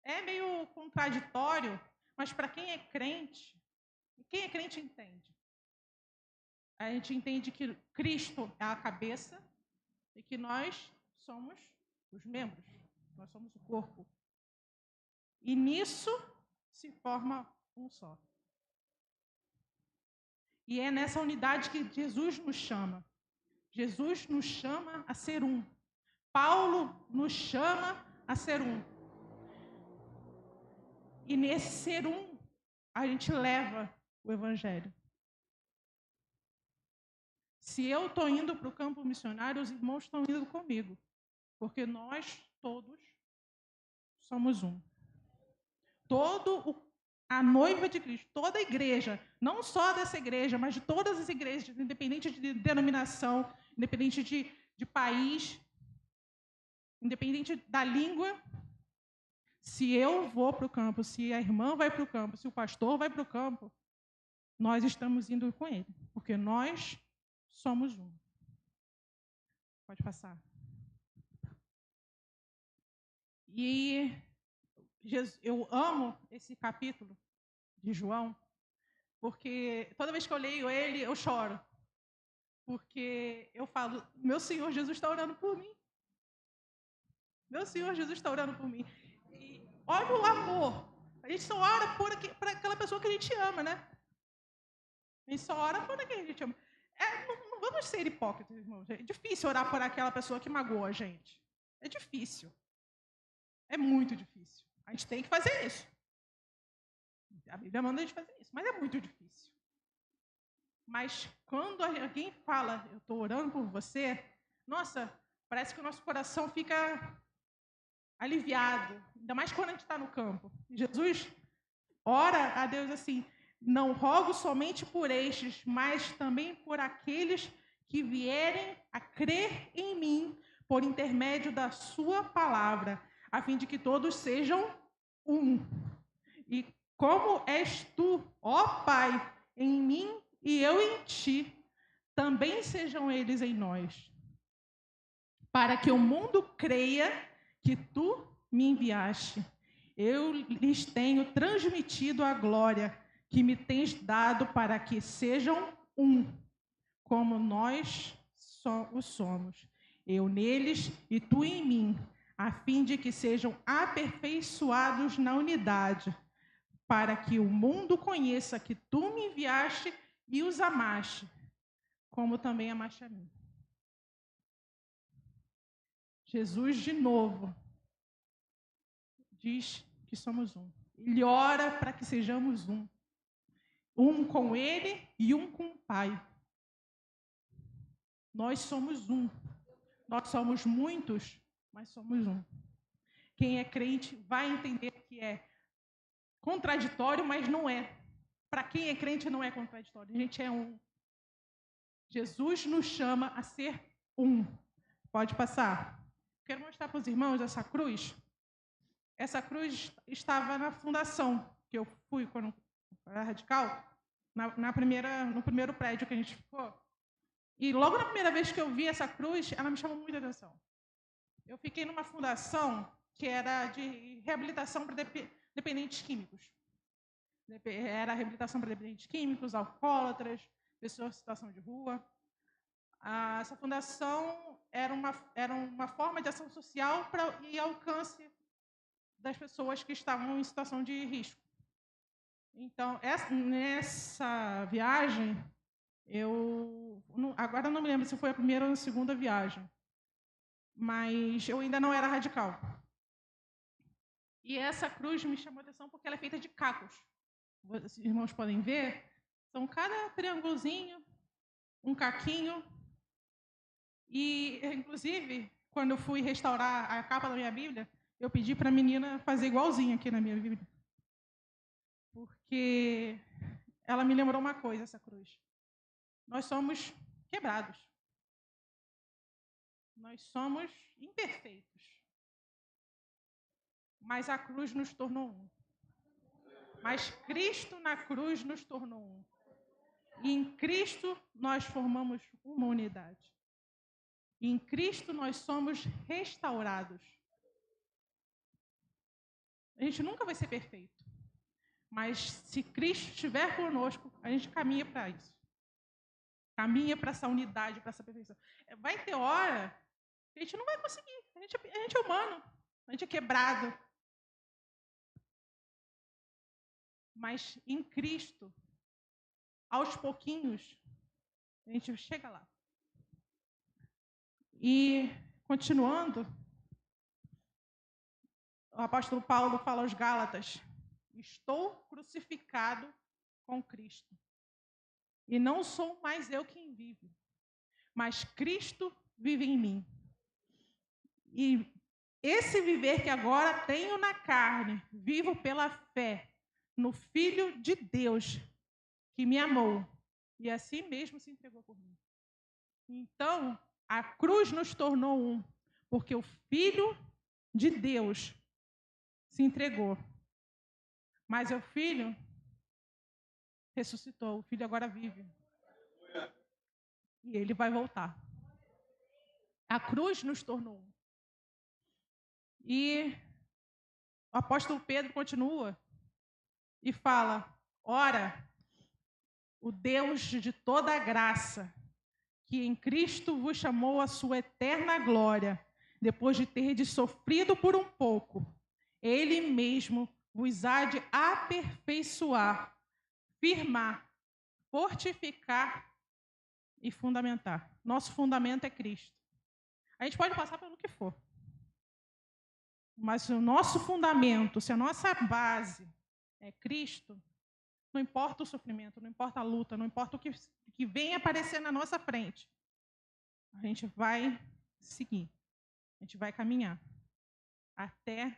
É meio contraditório, mas para quem é crente entende. A gente entende que Cristo é a cabeça e que nós somos os membros, nós somos o corpo. E nisso se forma um só. E é nessa unidade que Jesus nos chama. Jesus nos chama a ser um. Paulo nos chama a ser um. E nesse ser um, a gente leva o Evangelho. Se eu estou indo para o campo missionário, os irmãos estão indo comigo. Porque nós todos somos um. A noiva de Cristo, toda a igreja, não só dessa igreja, mas de todas as igrejas, independente de denominação, independente de país, independente da língua, se eu vou para o campo, se a irmã vai para o campo, se o pastor vai para o campo, nós estamos indo com ele, porque nós somos um. Pode passar. E eu amo esse capítulo de João, porque toda vez que eu leio ele, eu choro. Porque eu falo, meu Senhor Jesus está orando por mim. Meu Senhor Jesus está orando por mim. E olha o amor. A gente só ora por aquela pessoa que a gente ama, né? A gente só ora por quem a gente ama. Não vamos ser hipócritas, irmãos. É difícil orar por aquela pessoa que magoou a gente. É difícil. É muito difícil. A gente tem que fazer isso. A Bíblia manda a gente fazer isso, mas é muito difícil. Mas quando alguém fala, eu estou orando por você, nossa, parece que o nosso coração fica aliviado. Ainda mais quando a gente está no campo. Jesus ora a Deus assim, não rogo somente por estes, mas também por aqueles que vierem a crer em mim por intermédio da sua palavra, a fim de que todos sejam um. E como és tu, ó Pai, em mim e eu em ti, também sejam eles em nós, para que o mundo creia que tu me enviaste. Eu lhes tenho transmitido a glória que me tens dado para que sejam um, como nós o somos. Eu neles e tu em mim, a fim de que sejam aperfeiçoados na unidade, para que o mundo conheça que tu me enviaste e os amaste, como também amaste a mim. Jesus, de novo, diz que somos um. Ele ora para que sejamos um. Um com Ele e um com o Pai. Nós somos um. Nós somos muitos, mas somos um. Quem é crente vai entender que é contraditório, mas não é. Para quem é crente não é contraditório. A gente é um. Jesus nos chama a ser um. Pode passar. Quero mostrar para os irmãos essa cruz. Essa cruz estava na fundação, que eu fui quando era radical, no primeiro prédio que a gente ficou. E logo na primeira vez que eu vi essa cruz, ela me chamou muita atenção. Eu fiquei numa fundação que era de reabilitação para dependentes químicos. Era reabilitação para dependentes químicos, alcoólatras, pessoas em situação de rua. Essa fundação era uma forma de ação social e alcance das pessoas que estavam em situação de risco. Então, nessa viagem, agora não me lembro se foi a primeira ou a segunda viagem, mas eu ainda não era radical. E essa cruz me chamou a atenção porque ela é feita de cacos. Os irmãos podem ver, são cada triângulozinho, um caquinho. E, inclusive, quando eu fui restaurar a capa da minha Bíblia, eu pedi para a menina fazer igualzinho aqui na minha Bíblia. Porque ela me lembrou uma coisa, essa cruz. Nós somos quebrados. Nós somos imperfeitos. Mas a cruz nos tornou um. Mas Cristo na cruz nos tornou um. E em Cristo nós formamos uma unidade. E em Cristo nós somos restaurados. A gente nunca vai ser perfeito. Mas se Cristo estiver conosco, a gente caminha para isso. Caminha para essa unidade, para essa perfeição. Vai ter hora que a gente não vai conseguir. A gente é humano. A gente é quebrado. Mas em Cristo, aos pouquinhos, a gente chega lá. E, continuando, o apóstolo Paulo fala aos Gálatas: estou crucificado com Cristo. E não sou mais eu quem vive, mas Cristo vive em mim. E esse viver que agora tenho na carne, vivo pela fé no Filho de Deus, que me amou e assim mesmo se entregou por mim. Então, a cruz nos tornou um, porque o Filho de Deus se entregou. Mas o Filho ressuscitou, o Filho agora vive. E ele vai voltar. A cruz nos tornou um. E o apóstolo Pedro continua e fala: ora, o Deus de toda a graça, que em Cristo vos chamou à sua eterna glória, depois de terdes sofrido por um pouco, Ele mesmo vos há de aperfeiçoar, firmar, fortificar e fundamentar. Nosso fundamento é Cristo. A gente pode passar pelo que for. Mas se o nosso fundamento, se a nossa base é Cristo, não importa o sofrimento, não importa a luta, não importa o que vem aparecer na nossa frente, a gente vai seguir, a gente vai caminhar até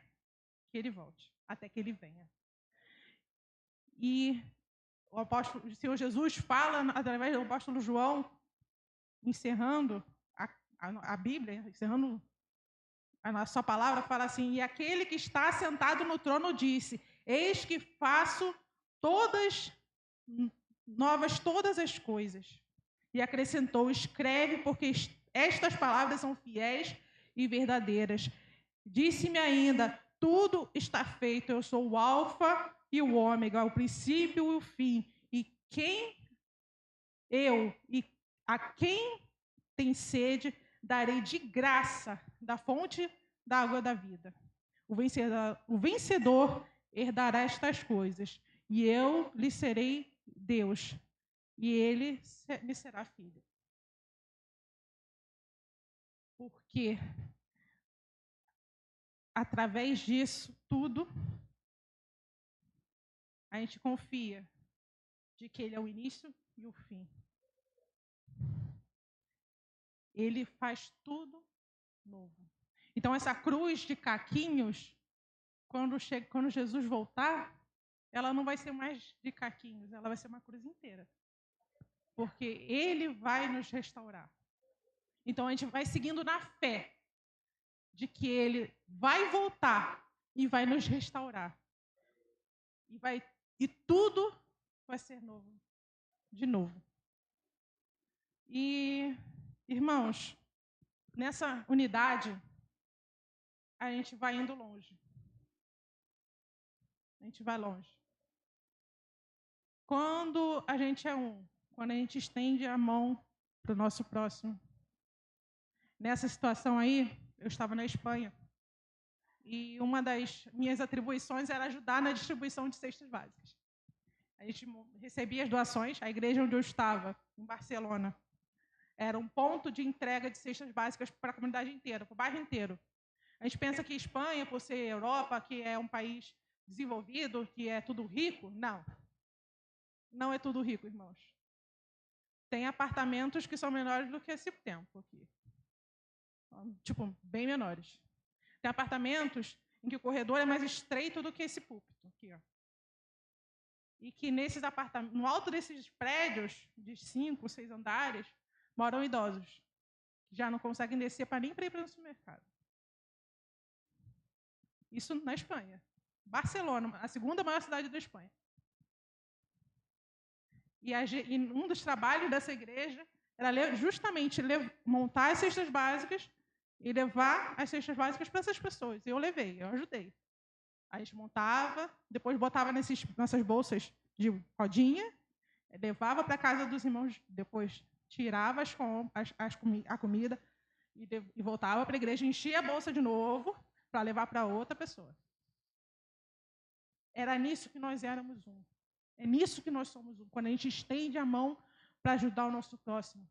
que Ele volte, até que Ele venha. E o Senhor Jesus fala, através do apóstolo João, encerrando a Bíblia, encerrando a sua palavra fala assim: e aquele que está sentado no trono disse: eis que faço novas todas as coisas. E acrescentou: escreve, porque estas palavras são fiéis e verdadeiras. Disse-me ainda: tudo está feito, eu sou o alfa e o ômega, o princípio e o fim. E a quem tem sede, darei de graça da fonte da água da vida. O vencedor herdará estas coisas, e eu lhe serei Deus, e ele me será filho. Porque através disso tudo, a gente confia de que ele é o início e o fim. Ele faz tudo novo. Então, essa cruz de caquinhos, quando Jesus voltar, ela não vai ser mais de caquinhos, ela vai ser uma cruz inteira. Porque ele vai nos restaurar. Então, a gente vai seguindo na fé de que ele vai voltar e vai nos restaurar. E tudo vai ser novo, de novo. E, irmãos, nessa unidade, a gente vai indo longe. A gente vai longe. Quando a gente é um, quando a gente estende a mão para o nosso próximo. Nessa situação aí, eu estava na Espanha. E uma das minhas atribuições era ajudar na distribuição de cestas básicas. A gente recebia as doações, a igreja onde eu estava, em Barcelona, era um ponto de entrega de cestas básicas para a comunidade inteira, para o bairro inteiro. A gente pensa que Espanha, por ser Europa, que é um país desenvolvido, que é tudo rico. Não. Não é tudo rico, irmãos. Tem apartamentos que são menores do que esse tempo aqui. Tipo, bem menores. Tem apartamentos em que o corredor é mais estreito do que esse púlpito aqui, ó. E que nesses apartamentos, no alto desses prédios de 5, 6 andares, moram idosos, que já não conseguem descer nem para ir para o supermercado. Isso na Espanha. Barcelona, a segunda maior cidade da Espanha. E um dos trabalhos dessa igreja era justamente montar as cestas básicas e levar as cestas básicas para essas pessoas. Eu levei, eu ajudei. A gente montava, depois botava nessas bolsas de rodinha, levava para a casa dos irmãos, depois tirava a comida e voltava para a igreja, enchia a bolsa de novo para levar para outra pessoa. Era nisso que nós éramos um. É nisso que nós somos um. Quando a gente estende a mão para ajudar o nosso próximo.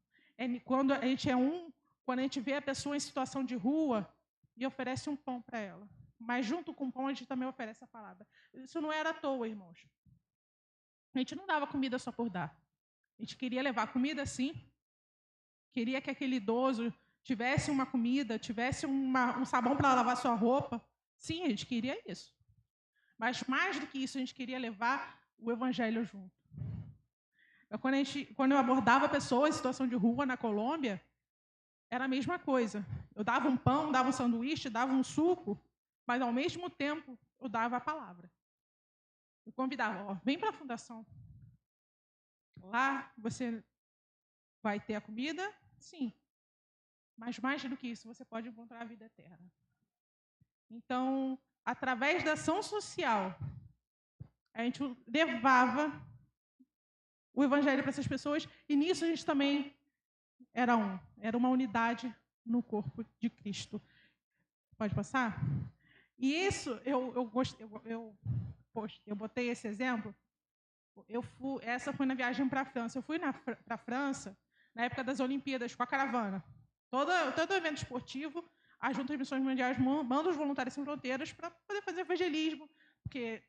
Quando a gente é um, quando a gente vê a pessoa em situação de rua e oferece um pão para ela. Mas junto com o pão a gente também oferece a palavra. Isso não era à toa, irmãos. A gente não dava comida só por dar. A gente queria levar comida, sim. Queria que aquele idoso tivesse uma comida, tivesse um sabão para lavar sua roupa. Sim, a gente queria isso. Mas mais do que isso, a gente queria levar o evangelho junto. Quando eu abordava pessoas em situação de rua na Colômbia, era a mesma coisa. Eu dava um pão, dava um sanduíche, dava um suco, mas ao mesmo tempo eu dava a palavra. Eu convidava, vem para a fundação. Lá você vai ter a comida, sim. Mas mais do que isso, você pode encontrar a vida eterna. Então, através da ação social, a gente levava o evangelho para essas pessoas, e nisso a gente também era uma unidade no corpo de Cristo. Pode passar? E isso, eu botei esse exemplo, essa foi na viagem para a França. Eu fui para a França na época das Olimpíadas, com a caravana. Todo evento esportivo, a Junta de Missões Mundiais manda os voluntários sem fronteiras para poder fazer evangelismo, porque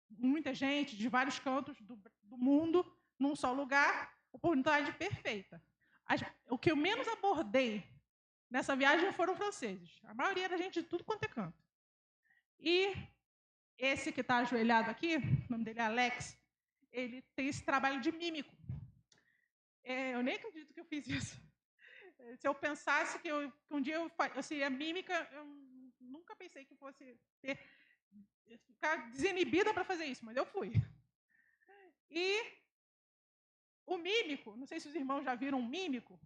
muita gente de vários cantos do mundo, num só lugar, oportunidade perfeita. O que eu menos abordei nessa viagem foram franceses. A maioria era gente de tudo quanto é canto. E esse que está ajoelhado aqui, o nome dele é Alex, ele tem esse trabalho de mímico. Eu nem acredito que eu fiz isso. Se eu pensasse que um dia eu seria mímica, nunca pensei que fosse ficar desinibida para fazer isso, mas eu fui. E o mímico, não sei se os irmãos já viram um mímico,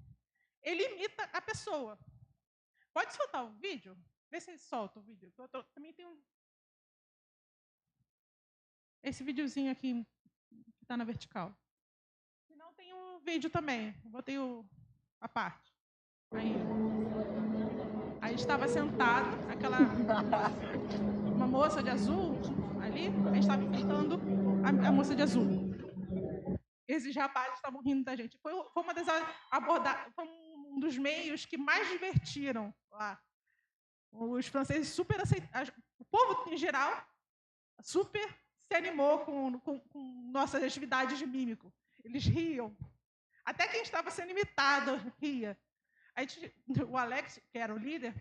ele imita a pessoa. Pode soltar o vídeo? Vê se ele solta o vídeo. Também tem esse videozinho aqui que está na vertical. Se não, tem o vídeo também. Eu botei a parte. Aí estava sentado, uma moça de azul ali, aí estava imitando a moça de azul. Esses rapazes estavam rindo da gente. Foi uma das abordagens, foi um dos meios que mais divertiram lá. Os franceses super aceitaram. O povo, em geral, super se animou com nossas atividades de mímico. Eles riam. Até quem estava sendo imitado ria. Aí, o Alex, que era o líder,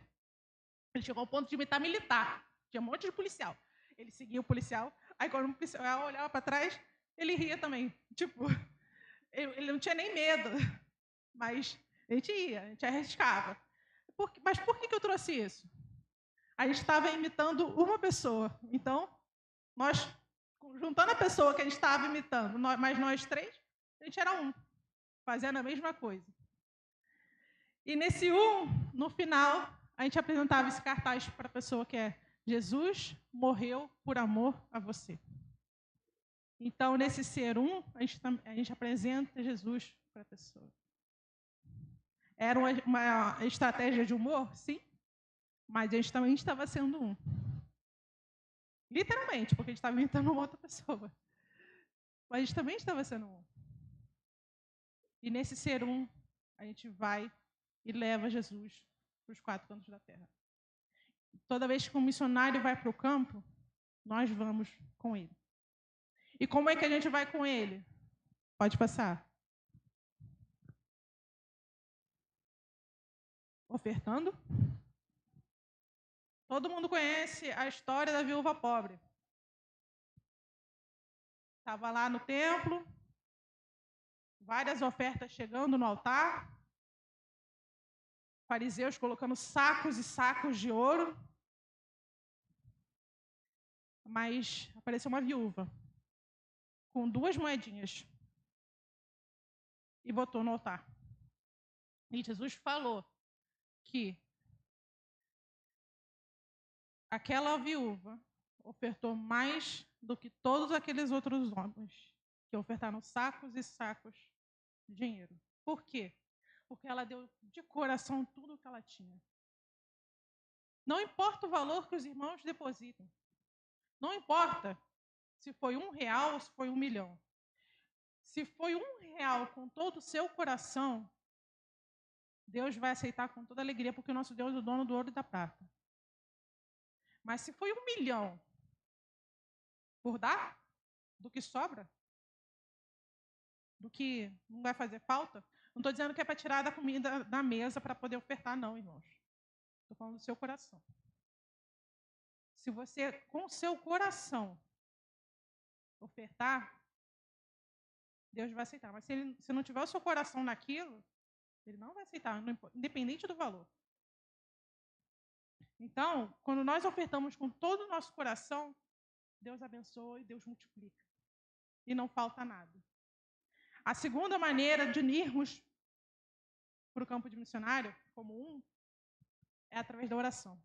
ele chegou ao ponto de imitar militar. Tinha um monte de policial. Ele seguia o policial. Aí, quando o policial olhava para trás, ele ria também. Tipo, ele não tinha nem medo. Mas a gente ia, a gente arriscava. Mas por que eu trouxe isso? A gente estava imitando uma pessoa. Então, nós, juntando a pessoa que a gente estava imitando, mais nós três, a gente era um, fazendo a mesma coisa. E nesse no final, a gente apresentava esse cartaz para a pessoa que é: Jesus morreu por amor a você. Então, nesse ser a gente apresenta Jesus para a pessoa. Era uma estratégia de humor? Sim. Mas a gente também estava sendo um. Literalmente, porque a gente estava imitando uma outra pessoa. Mas a gente também estava sendo um. E nesse ser a gente vai e leva Jesus para os 4 cantos da terra. Toda vez que um missionário vai para o campo, nós vamos com ele. E como é que a gente vai com ele? Pode passar. Ofertando. Todo mundo conhece a história da viúva pobre. Estava lá no templo, várias ofertas chegando no altar, fariseus colocando sacos e sacos de ouro, mas apareceu uma viúva com 2 moedinhas e botou no altar. E Jesus falou que aquela viúva ofertou mais do que todos aqueles outros homens que ofertaram sacos e sacos de dinheiro. Por quê? Porque ela deu de coração tudo o que ela tinha. Não importa o valor que os irmãos depositem. Não importa se foi R$1 ou se foi 1 milhão. Se foi R$1 com todo o seu coração, Deus vai aceitar com toda alegria, porque o nosso Deus é o dono do ouro e da prata. Mas se foi 1 milhão por dar, do que sobra, do que não vai fazer falta, não estou dizendo que é para tirar da comida da mesa para poder ofertar, não, irmãos. Estou falando do seu coração. Se você, com o seu coração, ofertar, Deus vai aceitar. Mas se não tiver o seu coração naquilo, Ele não vai aceitar, independente do valor. Então, quando nós ofertamos com todo o nosso coração, Deus abençoa e Deus multiplica. E não falta nada. A segunda maneira de irmos para o campo de missionário, como é através da oração.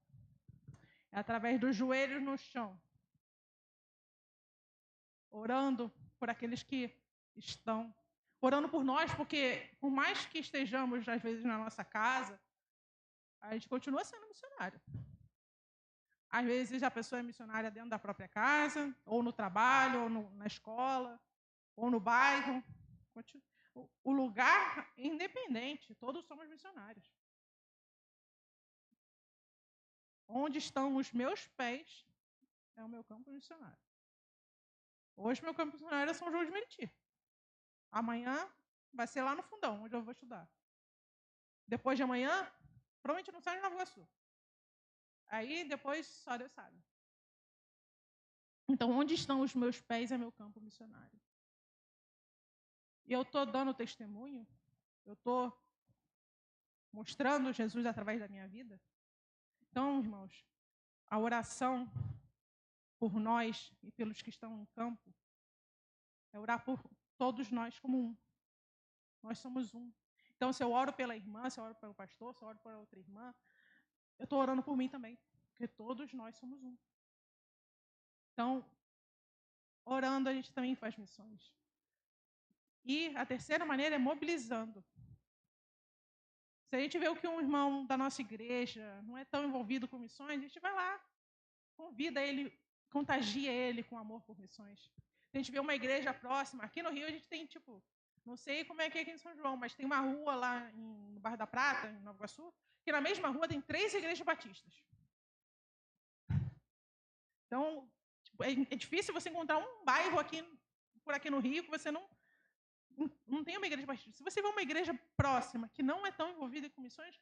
É através dos joelhos no chão. Orando por aqueles que estão. Orando por nós, porque por mais que estejamos, às vezes, na nossa casa, a gente continua sendo missionário. Às vezes a pessoa é missionária dentro da própria casa, ou no trabalho, ou na escola, ou no bairro. O lugar é independente, todos somos missionários. Onde estão os meus pés é o meu campo missionário. Hoje meu campo missionário é São João de Meriti. Amanhã vai ser lá no Fundão, onde eu vou estudar. Depois de amanhã, provavelmente não sai de Nova Iguaçu. Aí depois só Deus sabe. Então, onde estão os meus pés é meu campo missionário. E eu estou dando testemunho, eu estou mostrando Jesus através da minha vida. Então, irmãos, a oração por nós e pelos que estão em campo é orar por todos nós como um. Nós somos um. Então, se eu oro pela irmã, se eu oro pelo pastor, se eu oro por outra irmã, eu estou orando por mim também, porque todos nós somos um. Então, orando, a gente também faz missões. E a terceira maneira é mobilizando. Se a gente vê que um irmão da nossa igreja não é tão envolvido com missões, a gente vai lá, convida ele, contagia ele com amor por missões. Se a gente vê uma igreja próxima, aqui no Rio a gente tem, não sei como é que é aqui em São João, mas tem uma rua lá no Bairro da Prata, em Nova Iguaçu, que na mesma rua tem 3 igrejas batistas. Então, é difícil você encontrar um bairro por aqui no Rio que você não tem uma igreja batista. Se você vê uma igreja próxima que não é tão envolvida com missões,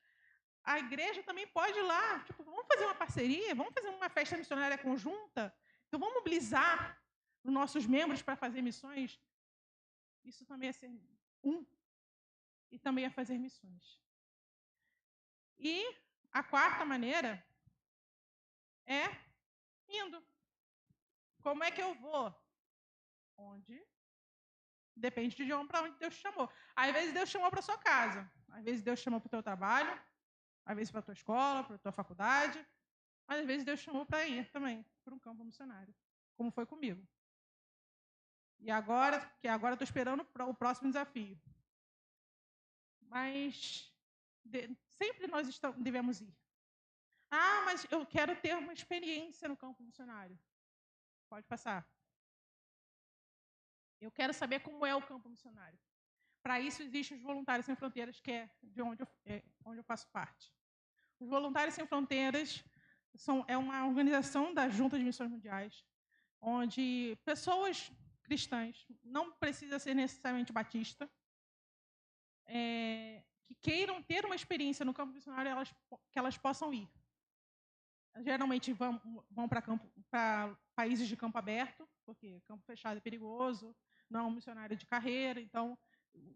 a igreja também pode ir lá, vamos fazer uma parceria, vamos fazer uma festa missionária conjunta, então vamos mobilizar os nossos membros para fazer missões. Isso também é ser um e também é fazer missões. E a quarta maneira é indo. Como é que eu vou? Onde? Depende de para onde Deus te chamou. Às vezes Deus chamou para sua casa, às vezes Deus chamou para o teu trabalho, às vezes para a tua escola, para a tua faculdade, mas às vezes Deus chamou para ir também para um campo missionário, como foi comigo. E agora estou esperando o próximo desafio. Mas sempre nós devemos ir. Ah, mas eu quero ter uma experiência no campo missionário. Pode passar. Eu quero saber como é o campo missionário. Para isso, existem os Voluntários Sem Fronteiras, que é de onde eu faço parte. Os Voluntários Sem Fronteiras é uma organização da Junta de Missões Mundiais, onde pessoas cristãs, não precisa ser necessariamente batista, que queiram ter uma experiência no campo missionário, que elas possam ir. Geralmente vão para países de campo aberto, porque campo fechado é perigoso, não é um missionário de carreira. Então,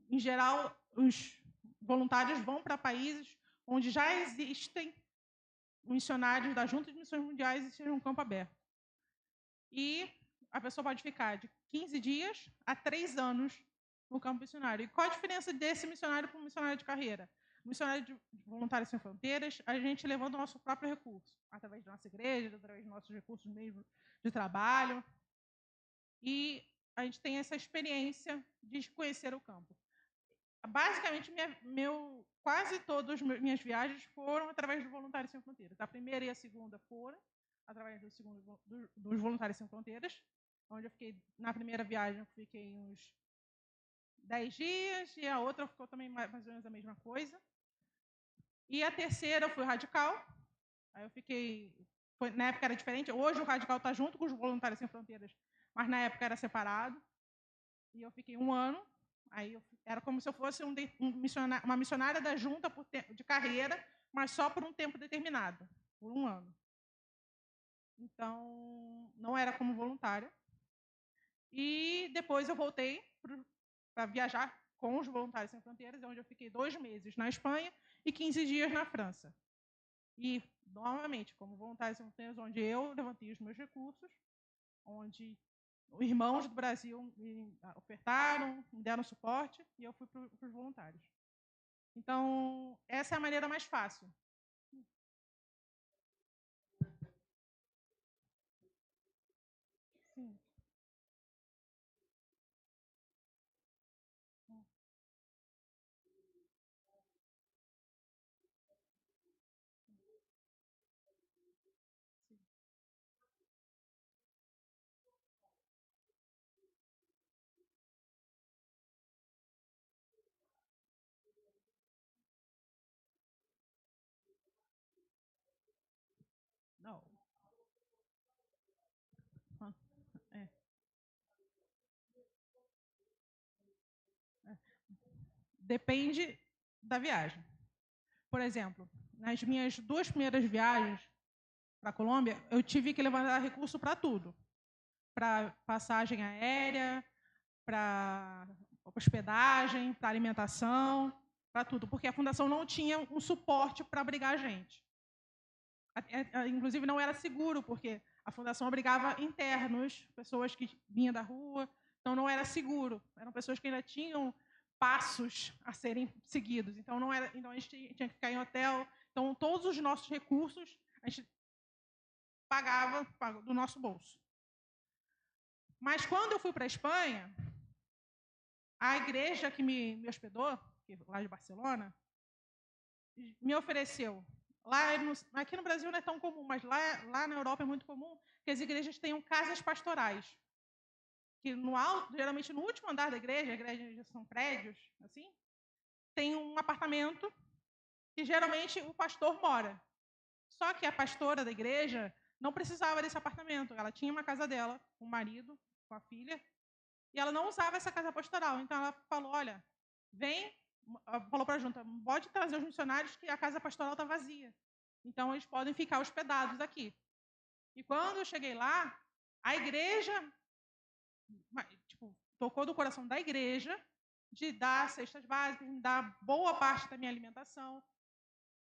em geral, os voluntários vão para países onde já existem missionários da Junta de Missões Mundiais e seja um campo aberto. E a pessoa pode ficar de 15 dias a 3 anos no campo missionário. E qual a diferença desse missionário para um missionário de carreira? O missionário de Voluntários Sem Fronteiras, a gente levando o nosso próprio recurso, através da nossa igreja, através dos nossos recursos mesmo de trabalho. E a gente tem essa experiência de conhecer o campo. Basicamente, quase todas as minhas viagens foram através do Voluntários Sem Fronteiras. A primeira e a segunda foram através dos Voluntários Sem Fronteiras, onde eu fiquei, na primeira viagem, eu fiquei uns 10 dias, e a outra ficou também mais ou menos a mesma coisa. E a terceira foi Radical. Aí eu fiquei... na época era diferente. Hoje o Radical está junto com os Voluntários Sem Fronteiras, mas na época era separado. E eu fiquei 1 ano. Aí era como se eu fosse uma missionária da junta de carreira, mas só por um tempo determinado, por 1 ano. Então, não era como voluntária. E depois eu voltei para viajar com os Voluntários Sem Fronteiras, onde eu fiquei 2 meses na Espanha e 15 dias na França. E, novamente, como Voluntários Sem Fronteiras, onde eu levantei os meus recursos, onde irmãos do Brasil me ofertaram, me deram suporte, e eu fui para os voluntários. Então, essa é a maneira mais fácil. Sim. Não. Depende da viagem. Por exemplo, nas minhas 2 primeiras viagens para a Colômbia, eu tive que levantar recurso para tudo. Para passagem aérea, para hospedagem, para alimentação, para tudo. Porque a fundação não tinha um suporte para abrigar a gente. Inclusive, não era seguro, porque a fundação abrigava internos, pessoas que vinham da rua, então não era seguro. Eram pessoas que ainda tinham passos a serem seguidos. Então, então a gente tinha que ficar em hotel. Então, todos os nossos recursos a gente pagava do nosso bolso. Mas quando eu fui para a Espanha, a igreja que me hospedou, lá de Barcelona, me ofereceu. Aqui no Brasil não é tão comum, mas lá na Europa é muito comum que as igrejas tenham casas pastorais. Que no alto, geralmente no último andar da igreja são prédios, assim, tem um apartamento que geralmente o pastor mora. Só que a pastora da igreja não precisava desse apartamento. Ela tinha uma casa dela, com o marido, com a filha, e ela não usava essa casa pastoral. Então ela falou, olha, falou para a junta, pode trazer os missionários que a casa pastoral está vazia. Então eles podem ficar hospedados aqui. E quando eu cheguei lá, a igreja tocou do coração da igreja de dar cestas básicas, de dar boa parte da minha alimentação.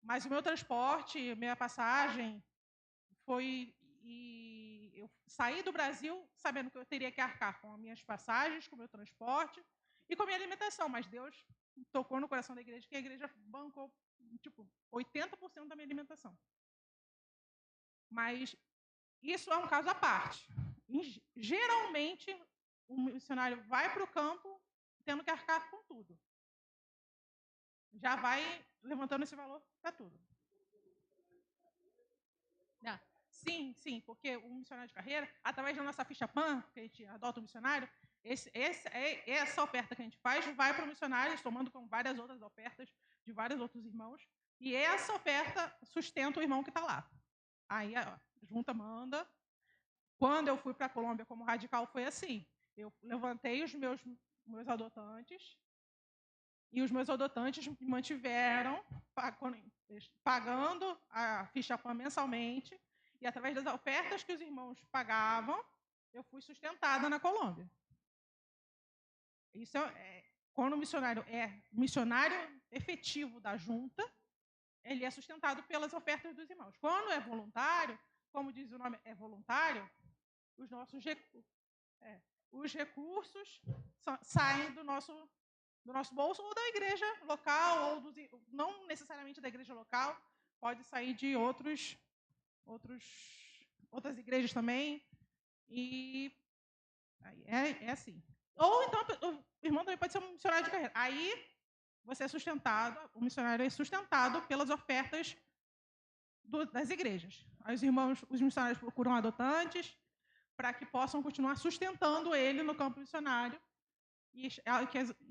Mas o meu transporte, minha passagem, eu saí do Brasil sabendo que eu teria que arcar com as minhas passagens, com o meu transporte e com a minha alimentação. Mas Deus tocou no coração da igreja que a igreja bancou 80% da minha alimentação. Mas isso é um caso à parte. Geralmente, o missionário vai para o campo tendo que arcar com tudo. Já vai levantando esse valor para tudo. Sim, porque o missionário de carreira, através da nossa ficha PAN, que a gente adota o missionário, essa oferta que a gente faz vai para o missionário, somando com várias outras ofertas de vários outros irmãos, e essa oferta sustenta o irmão que está lá. Aí a junta manda. Quando eu fui para a Colômbia como radical, foi assim. Eu levantei os meus adotantes, e os meus adotantes me mantiveram pagando a ficha PAN mensalmente, e através das ofertas que os irmãos pagavam, eu fui sustentada na Colômbia. Isso quando o missionário é missionário efetivo da junta, ele é sustentado pelas ofertas dos irmãos. Quando é voluntário, como diz o nome, é voluntário, os recursos saem do nosso bolso ou da igreja local, ou não necessariamente da igreja local, pode sair de outras igrejas também. E é assim. Ou então o irmão também pode ser um missionário de carreira. Aí você é sustentado, o missionário é sustentado pelas ofertas das igrejas. Aí os missionários procuram adotantes para que possam continuar sustentando ele no campo missionário e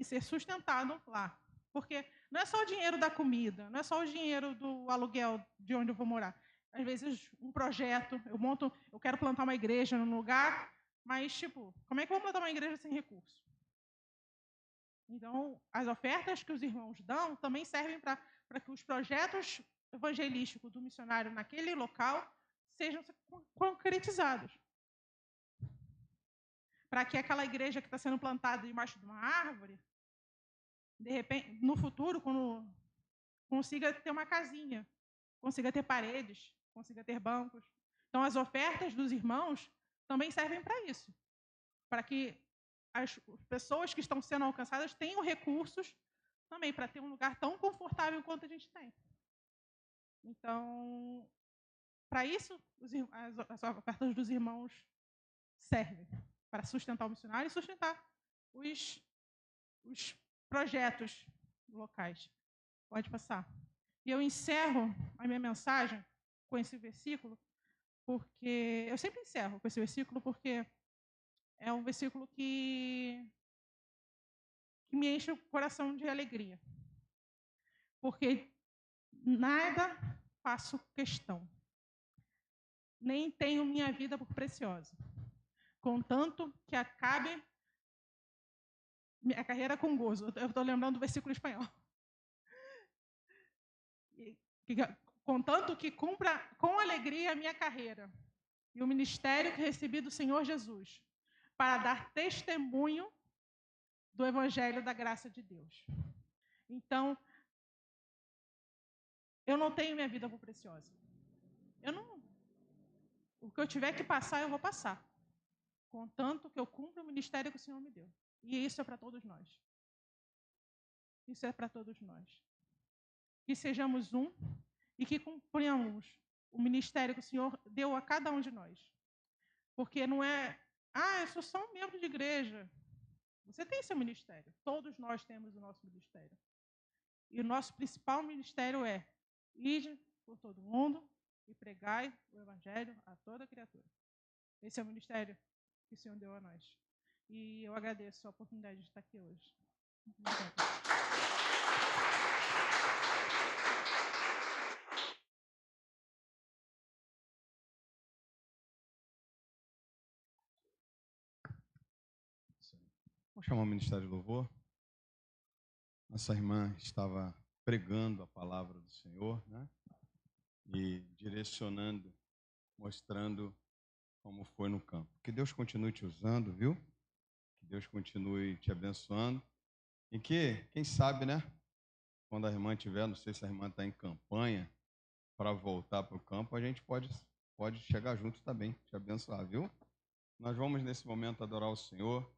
ser sustentado lá. Porque não é só o dinheiro da comida, não é só o dinheiro do aluguel de onde eu vou morar. Às vezes, um projeto, eu quero plantar uma igreja num lugar, mas, como é que eu vou plantar uma igreja sem recurso? Então, as ofertas que os irmãos dão também servem para que os projetos evangelísticos do missionário naquele local sejam concretizados. Para que aquela igreja que está sendo plantada debaixo de uma árvore, de repente, no futuro, quando consiga ter uma casinha, consiga ter paredes, consiga ter bancos. Então, as ofertas dos irmãos também servem para isso, para que as pessoas que estão sendo alcançadas tenham recursos também para ter um lugar tão confortável quanto a gente tem. Então, para isso, as ofertas dos irmãos servem para sustentar o missionário e sustentar os projetos locais. Pode passar. E eu encerro a minha mensagem com esse versículo, porque eu sempre encerro com esse versículo, porque é um versículo que me enche o coração de alegria. Porque nada faço questão, nem tenho minha vida por preciosa, contanto que acabe minha carreira com gozo. Eu estou lembrando do versículo espanhol. Contanto que cumpra com alegria a minha carreira e o ministério que recebi do Senhor Jesus, para dar testemunho do Evangelho da graça de Deus. Então, eu não tenho minha vida por preciosa. O que eu tiver que passar, eu vou passar. Contanto que eu cumpra o ministério que o Senhor me deu. E isso é para todos nós. Isso é para todos nós. Que sejamos um e que cumpramos o ministério que o Senhor deu a cada um de nós. Porque não é, eu sou só um membro de igreja. Você tem seu ministério. Todos nós temos o nosso ministério. E o nosso principal ministério é ir por todo mundo e pregai o evangelho a toda criatura. Esse é o ministério que o Senhor deu a nós. E eu agradeço a oportunidade de estar aqui hoje. Vamos chamar o Ministério de Louvor. Nossa irmã estava pregando a palavra do Senhor, né? E direcionando, mostrando como foi no campo. Que Deus continue te usando, viu? Que Deus continue te abençoando. E que, quem sabe, né? Quando a irmã tiver, não sei se a irmã está em campanha para voltar para o campo, a gente pode chegar junto também, te abençoar, viu? Nós vamos nesse momento adorar o Senhor.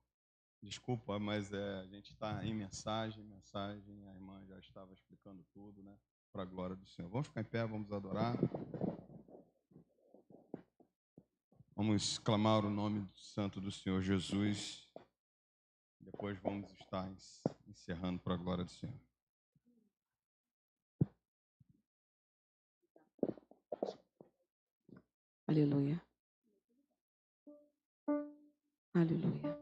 Desculpa, mas a gente está em mensagem, a irmã já estava explicando tudo, né? Para a glória do Senhor. Vamos ficar em pé, vamos adorar. Vamos clamar o nome santo do Senhor Jesus. Depois vamos estar encerrando para a glória do Senhor. Aleluia. Aleluia.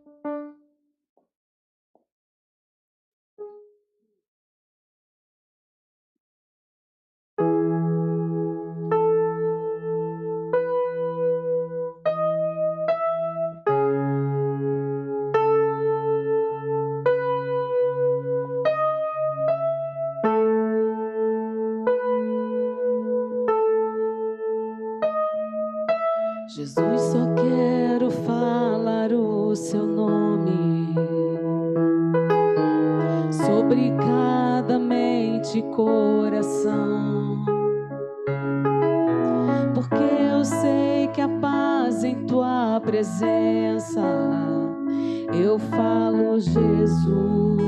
Jesus, só quero falar o seu nome sobre cada mente e coração, porque eu sei que a paz em tua presença, eu falo Jesus.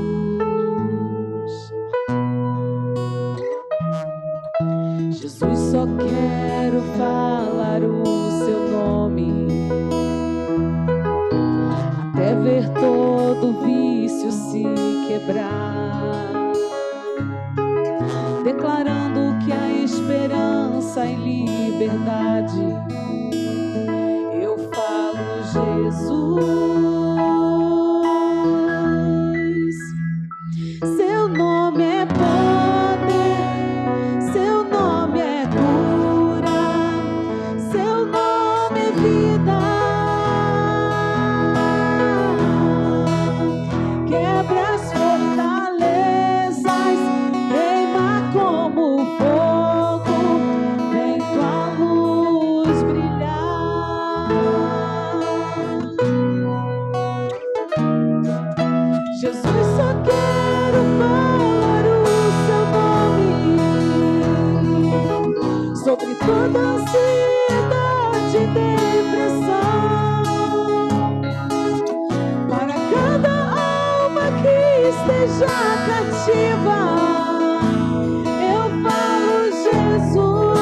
Jesus, só quero falar o seu nome, até ver todo vício se quebrar, declarando que a esperança e liberdade, eu falo Jesus. Seu nome é poder, seu nome é cura, seu nome é vida. Quebra as fortalezas, queima como fogo, vem tua luz brilhar. Jesus, só quero falar o seu nome sobre toda ansiedade e depressão, para cada alma que esteja cativa, eu falo Jesus.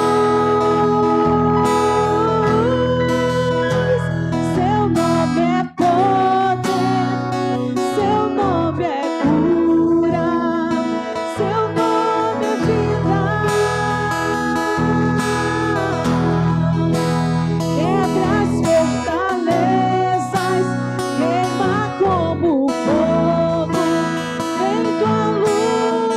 Seu nome é poder, seu nome é cura, seu nome é vida. Quebra as fortalezas, queima como fogo, vem tua luz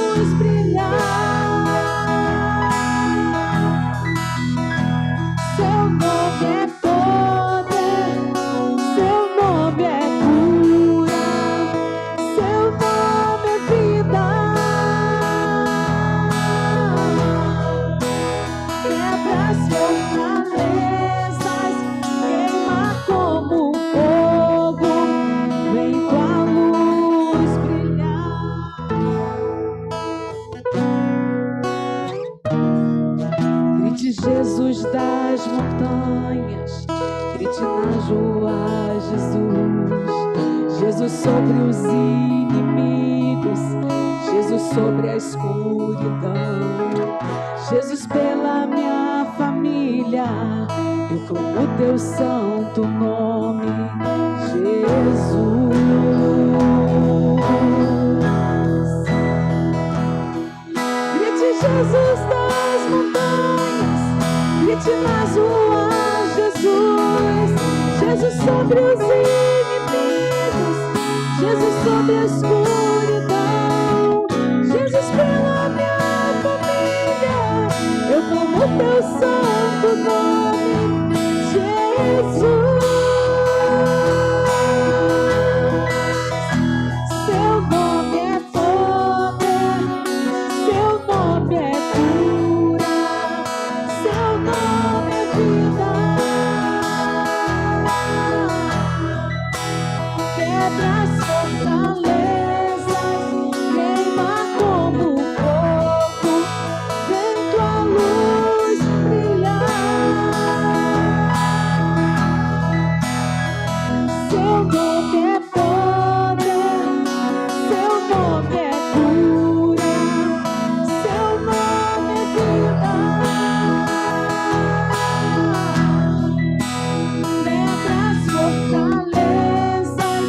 grite nas ruas, Jesus. Jesus sobre os inimigos, Jesus sobre a escuridão, Jesus pela minha família, eu clamo o teu santo nome, Jesus. Grite Jesus das montanhas, grite nas ruas, Jesus. Jesus sobre os inimigos, Jesus sobre a escuridão, Jesus pela minha família, eu clamo o teu santo nome, Jesus. Seu nome é poder, seu nome é cura, seu nome é vida. Quebra as fortalezas, queima como fogo, vem tua luz brilhar. Seu nome é poder, seu nome é cura, seu nome é vida. Quebra as fortalezas,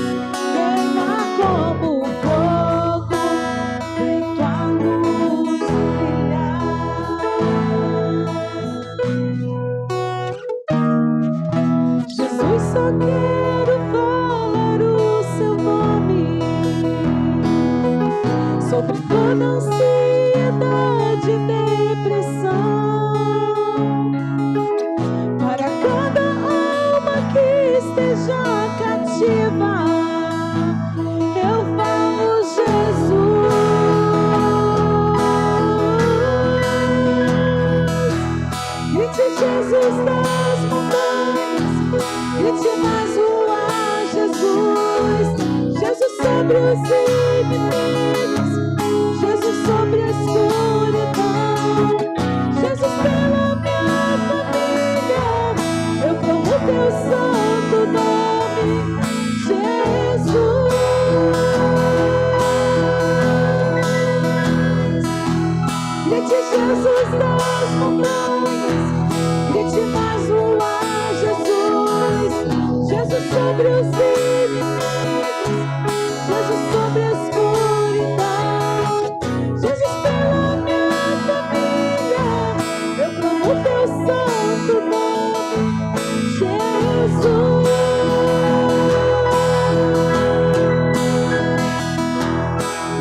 queima como fogo, vem tua luz brilhar. Jesus, só quero falar o seu nome sobre toda ansiedade e depressão, para cada alma que esteja cativa, eu falo Jesus. Grite Jesus das montanhas, grite nas ruas, Jesus. Jesus sobre os inimigos, Jesus sobre a escuridão, Jesus pela minha família, eu clamo o teu santo nome, Jesus. Grite Jesus das montanhas, grite nas ruas, Jesus. Jesus sobre os inimigos, Jesus sobre a escuridão, Jesus pela minha família, eu clamo o teu santo nome, Jesus.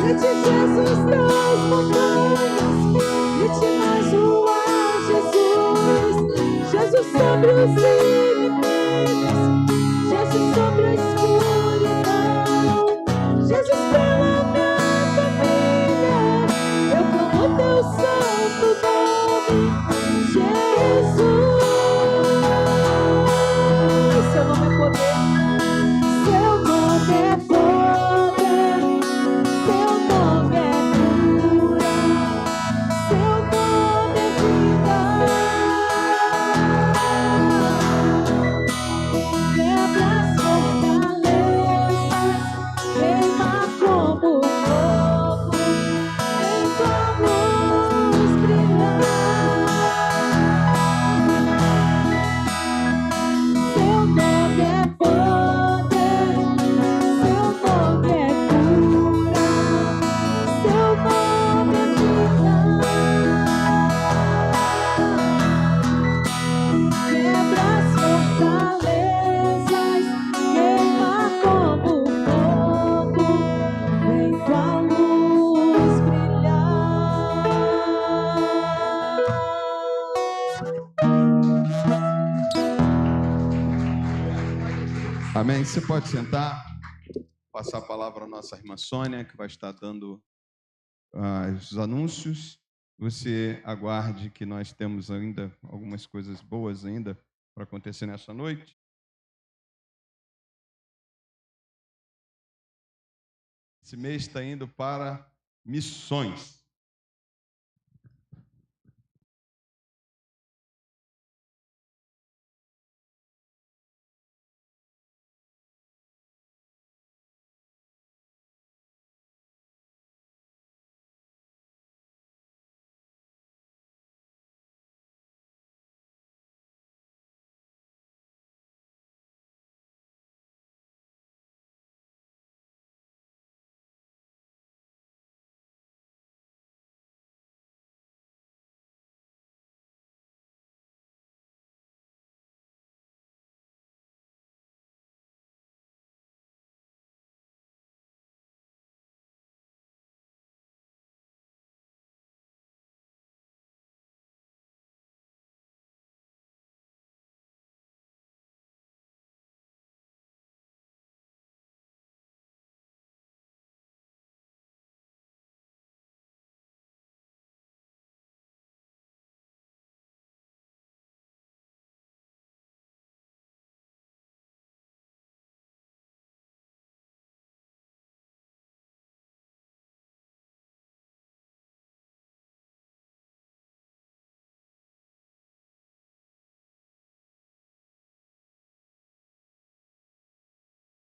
Grite Jesus das montanhas, grite nas ruas, Jesus. Jesus sobre os inimigos, Jesus sobre a escuridão, Jesus pela minha família, eu clamo o teu santo nome, Jesus. Seu nome é poder, seu nome é poder, seu nome é cura, seu nome é vida. Quebra as fortalezas, queima como fogo, vem tua luz brilhar. Seu nome é poder, seu nome é cura, seu nome é vida. Quebra as fortalezas, queima como fogo, vem tua luz brilhar. Amém. Você pode sentar, passar a palavra à nossa irmã Sônia, que vai estar dando os anúncios. Você aguarde que nós temos ainda algumas coisas boas ainda para acontecer nessa noite. Esse mês está indo para missões.